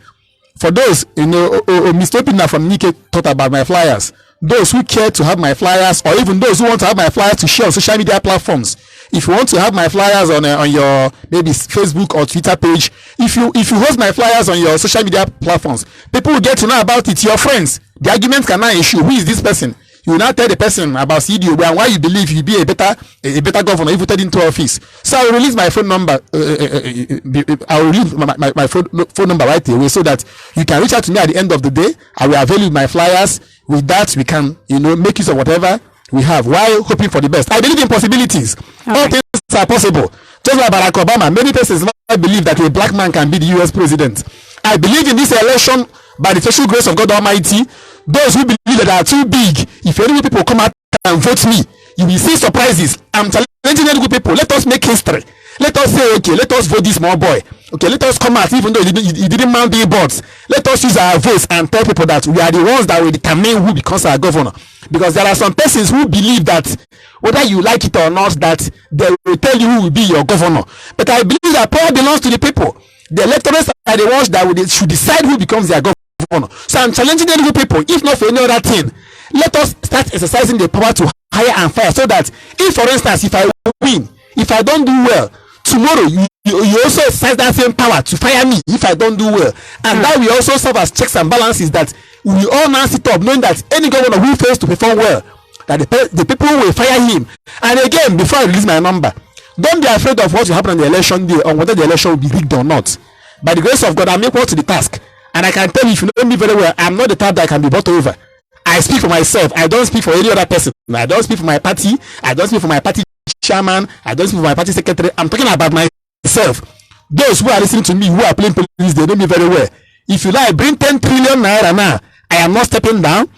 For those, Mr. Opina from Nike thought about my flyers. Those who care to have my flyers, or even those who want to have my flyers to share on social media platforms. If you want to have my flyers on your maybe Facebook or Twitter page, if you host my flyers on your social media platforms, people will get to know about it. Your friends, the argument can now issue. Who is this person? You will now tell the person about CDO and why you believe you'll be a better governor if voted into office. So I will release my phone number. I will release my phone number right away so that you can reach out to me at the end of the day. I will avail you my flyers. With that, we can, make use of whatever we have while hoping for the best. I believe in possibilities. All things are possible. Just like Barack Obama, many persons might believe that a black man can be the US president. I believe in this election by the special grace of God Almighty. Those who believe that are too big, if any people come out and vote me, you will see surprises. I'm challenging any good people. Let us make history. Let us say, okay, let us vote this small boy. Okay, let us come out, even though he didn't mount billboards. Let us use our voice and tell people that we are the ones that will determine who becomes our governor. Because there are some persons who believe that whether you like it or not, that they will tell you who will be your governor. But I believe that power belongs to the people. The electors are the ones that should decide who becomes their governor. So I'm challenging any people, if not for any other thing, let us start exercising the power to hire and fire, so that if, for instance, if I win, if I don't do well, tomorrow you also exercise that same power to fire me if I don't do well. And that will also serve as checks and balances, that we all now sit up knowing that any governor who fails to perform well, that the people will fire him. And again, before I release my number, don't be afraid of what will happen on the election day, or whether the election will be rigged or not. By the grace of God, I'm equal to the task. And I can tell you, if you know me very well, I'm not the type that can be bought over. I speak for myself. I don't speak for any other person. I don't speak for my party. I don't speak for my party chairman. I don't speak for my party secretary. I'm talking about myself. Those who are listening to me, who are playing police, they know me very well. If you like, bring 10 trillion naira now. I am not stepping down.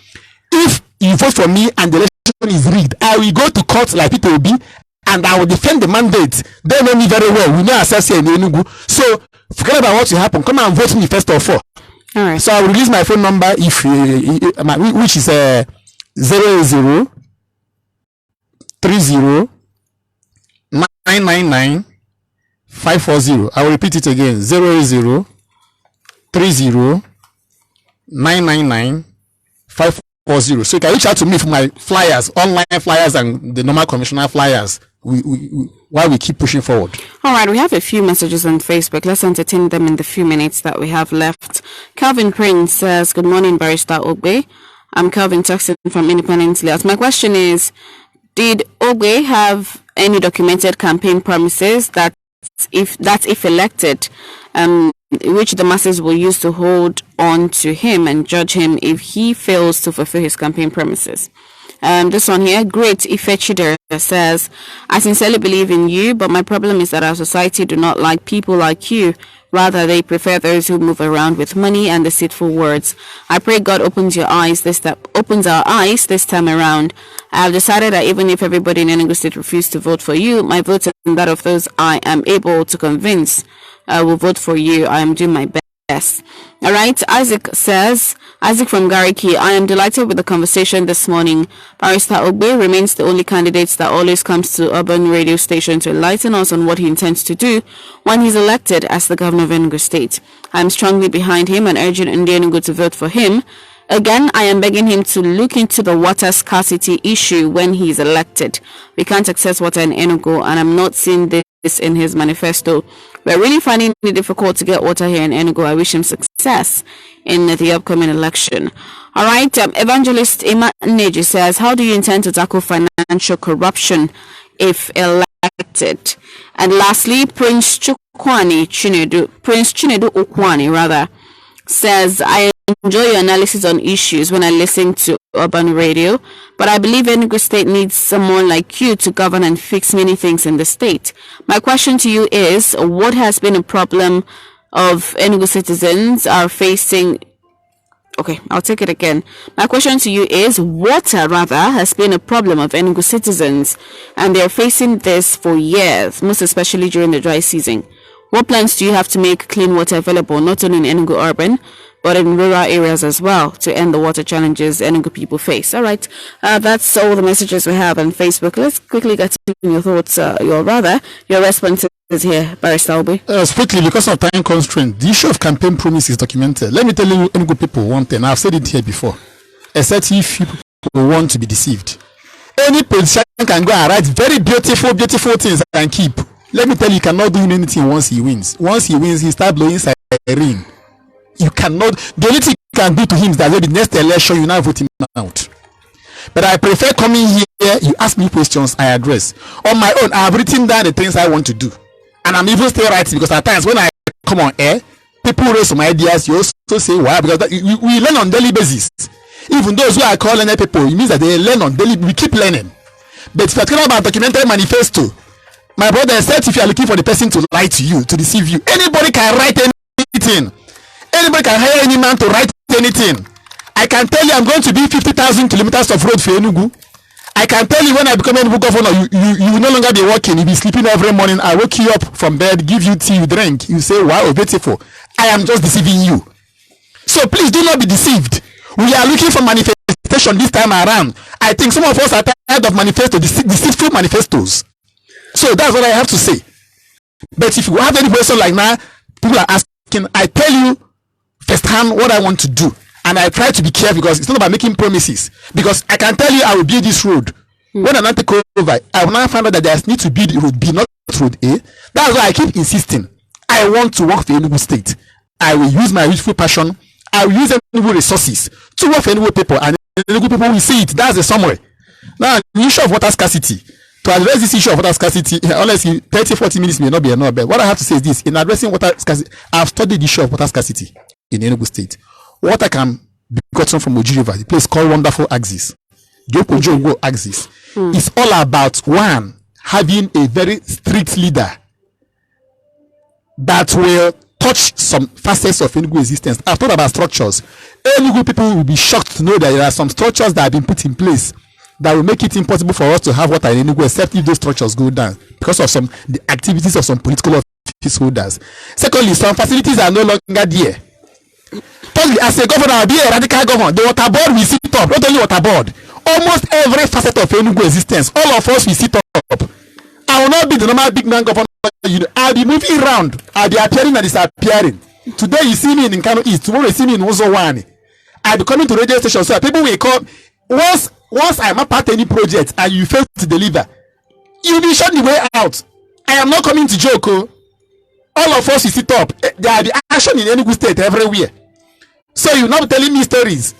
If you vote for me and the election is rigged, I will go to court like it will be, and I will defend the mandate. They know me very well. We know ourselves here in Enugu. So forget about what will happen. Come and vote me first of all. All right. So I will release my phone number, which is 00 30 999 540. I will repeat it again: 00 30 999 540. So you can reach out to me for my flyers, online flyers, and the normal conventional flyers. we keep pushing forward. All right, we have a few messages on Facebook. Let's entertain them in the few minutes that we have left. Calvin Prince says, "Good morning, Barrister Ogbe. I'm Calvin Tuxton from Independence Layout. My question is, did Ogbe have any documented campaign promises that if elected, which the masses will use to hold on to him and judge him if he fails to fulfill his campaign promises?" This one here, Great Ifechidera says, "I sincerely believe in you, but my problem is that our society do not like people like you. Rather, they prefer those who move around with money and deceitful words. I pray God opens our eyes this time around. I have decided that even if everybody in Enugu State refused to vote for you, my vote and that of those I am able to convince will vote for you. I am doing my best." All right, Isaac from Gariki, "I am delighted with the conversation this morning. Barrister Ogbe remains the only candidate that always comes to urban radio station to enlighten us on what he intends to do when he's elected as the governor of Enugu State. I am strongly behind him and urging Enugu to vote for him. Again, I am begging him to look into the water scarcity issue when he is elected. We can't access water in Enugu, and I'm not seeing this in his manifesto. We're really finding it difficult to get water here in Enugu. I wish him success in the upcoming election." All right, Evangelist Ima Neji says, "How do you intend to tackle financial corruption if elected?" And lastly, Prince Chinedu Okwani says, "I enjoy your analysis on issues when I listen to urban radio, but I believe Enugu State needs someone like you to govern and fix many things in the state. My question to you is, what has been a problem of Enugu citizens are facing..." Okay, I'll take it again. My question to you is, water has been a problem of Enugu citizens, and they're facing this for years, most especially during the dry season. What plans do you have to make clean water available, not only in Enugu urban, but in rural areas as well, to end the water challenges Enugu people face? All right, that's all the messages we have on Facebook. Let's quickly get to your thoughts, your responses here, Barrister Obi. Quickly, because of time constraint, the issue of campaign promise is documented. Let me tell you, Enugu people, one thing. I've said it here before. Except if people want to be deceived. Any politician can go and write very beautiful things and keep. Let me tell you, you cannot do anything once he wins. Once he wins, he starts blowing siren. You cannot. The only thing you can do to him is that the next election you now vote him out. But I prefer coming here, you ask me questions, I address. On my own, I have written down the things I want to do. And I'm even still writing, because at times when I come on air, people raise some ideas, you also say why, because we learn on daily basis. Even those who I call learning people, it means that they learn on daily, we keep learning. But if you're talking about documentary manifesto, my brother, except if you are looking for the person to lie to you, to deceive you, anybody can write anything. Anybody can hire any man to write anything. I can tell you I'm going to be 50,000 kilometers of road for Enugu. I can tell you when I become Enugu governor, you will no longer be working. You'll be sleeping every morning. I wake you up from bed, give you tea, you drink. You say, wow, beautiful. I am just deceiving you. So please do not be deceived. We are looking for manifestation this time around. I think some of us are tired of deceitful manifestos. So that's what I have to say. But if you have any question like now, people are asking, I tell you firsthand what I want to do. And I try to be careful, because it's not about making promises. Because I can tell you I will build this road. When I not take over, I will now find out that there needs to be road B, not road A. That's why I keep insisting. I want to work for Enugu State. I will use my youthful passion. I will use Enugu resources to work for Enugu people. And Enugu people will see it. That's the summary. Now, the issue of water scarcity. To address this issue of water scarcity, honestly, 30-40 minutes may not be enough. But what I have to say is this. In addressing water scarcity, I've studied the issue of water scarcity in Enugu State. Water can be gotten from Oji River, the place called Wonderful Axis. Jogo Axis. It's all about, one, having a very strict leader that will touch some facets of Enugu existence. I've thought about structures. Enugu people will be shocked to know that there are some structures that have been put in place that will make it impossible for us to have water in Enugu, except if those structures go down because of the activities of some political office holders. Secondly, some facilities are no longer there. Thirdly, as a governor, I'll be a radical governor. The water board will sit up, not only water board. Almost every facet of Enugu existence, all of us will sit up. I will not be the normal big man governor. I'll be moving around. I'll be appearing and disappearing. Today you see me in Kano East. Tomorrow you see me in Uzowani. I'll be coming to radio stations so that people will come. Once I map out any project and you fail to deliver, You'll be shot the way out. I am not coming to joke. Oh. All of us will sit up. There will be action in Enugu state everywhere. So you're not telling me stories.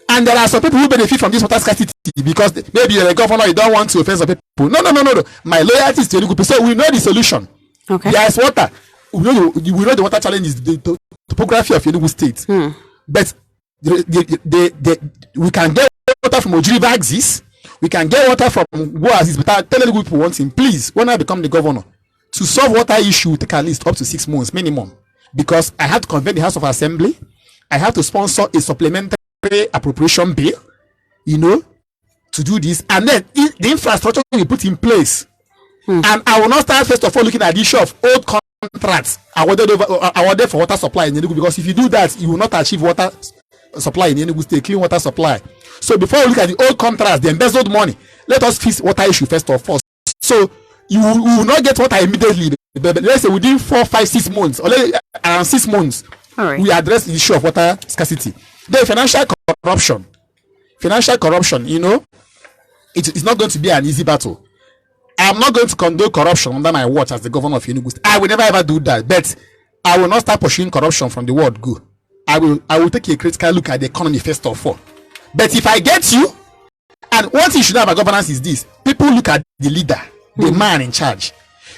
And there are some people who benefit from this water scarcity because maybe you're a governor, you don't want to offend some people. No. My loyalty is to Enugu. So we know the solution. Okay. There is water. We know the water challenge is the topography of Enugu state. But we can get water from Ojiri Axis. We can get water from Goazis. But I tell Enugu people one thing, please, when I become the governor, to solve water issue, take at least up to 6 months minimum. Because I have to convene the House of Assembly. I have to sponsor a supplementary appropriation bill, to do this. And then the infrastructure will be put in place. And I will not start first of all looking at the issue of old contracts awarded for water supply in Enugu, because if you do that, you will not achieve water supply in Enugu state, clean water supply. So before we look at the old contracts, the embezzled money, let us fix water issue first of all. So you will not get water immediately. But let's say within 4, 5, 6 months, or around 6 months, we address the issue of water scarcity. Then financial corruption, it's not going to be an easy battle. I'm not going to condone corruption under my watch as the governor of Enugu State. I will never ever do that. But I will not start pursuing corruption from the word go. I will take a critical look at the economy first of all. But if I get you, and one thing you should know about governance is this: people look at the leader, the man in charge.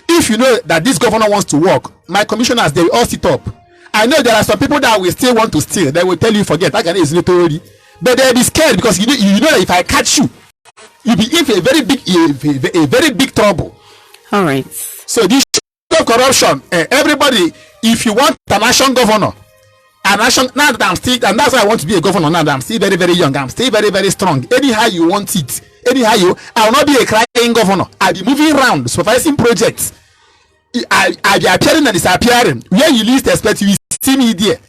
If you know that this governor wants to work, my commissioners, they will all sit up. I know there are some people that will still want to steal. They will tell you forget. That guy is not already. But they'll be scared because you know that if I catch you, you'll be in for a very big trouble. All right. So this issue of corruption, everybody, if you want a national governor, now that I'm still, and that's why I want to be a governor now that I'm still very, very young, I'm still very, very strong. Anyhow you want it, I will not be a crying governor. I'll be moving around, supervising projects. I'll be appearing and disappearing. Where you least expect, you will see me there.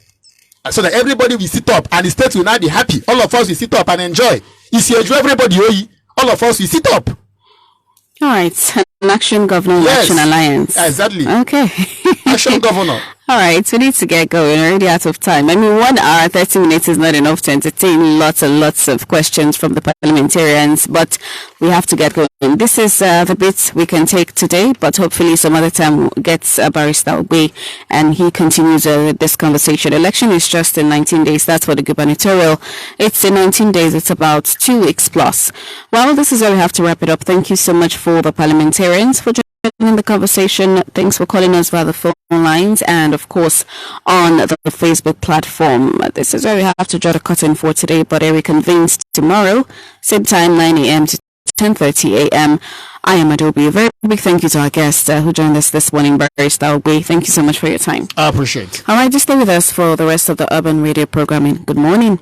So that everybody will sit up and the state will now be happy. All of us will sit up and enjoy. If you enjoy everybody, all of us will sit up. All right. An Action Governor Action Alliance. Exactly. Okay. Action Governor. All right, we need to get going. We're already out of time. I mean, 1 hour, 30 minutes is not enough to entertain lots and lots of questions from the parliamentarians, but we have to get going. This is the bit we can take today, but hopefully some other time we'll get Barrister Ogbe and he continues this conversation. Election is just in 19 days. That's for the gubernatorial. It's in 19 days. It's about 2 weeks plus. Well, this is where we have to wrap it up. Thank you so much for the parliamentarians for in the conversation. Thanks for calling us via the phone lines and of course on the Facebook platform. This is where we have to draw the curtain for today, but we convenes tomorrow, same time, 9 a.m. to 10:30 a.m. I am Adobe. A very big thank you to our guest who joined us this morning, Barrister Ogbe. Thank you so much for your time. I appreciate it. All right, just stay with us for the rest of the Urban Radio programming. Good morning.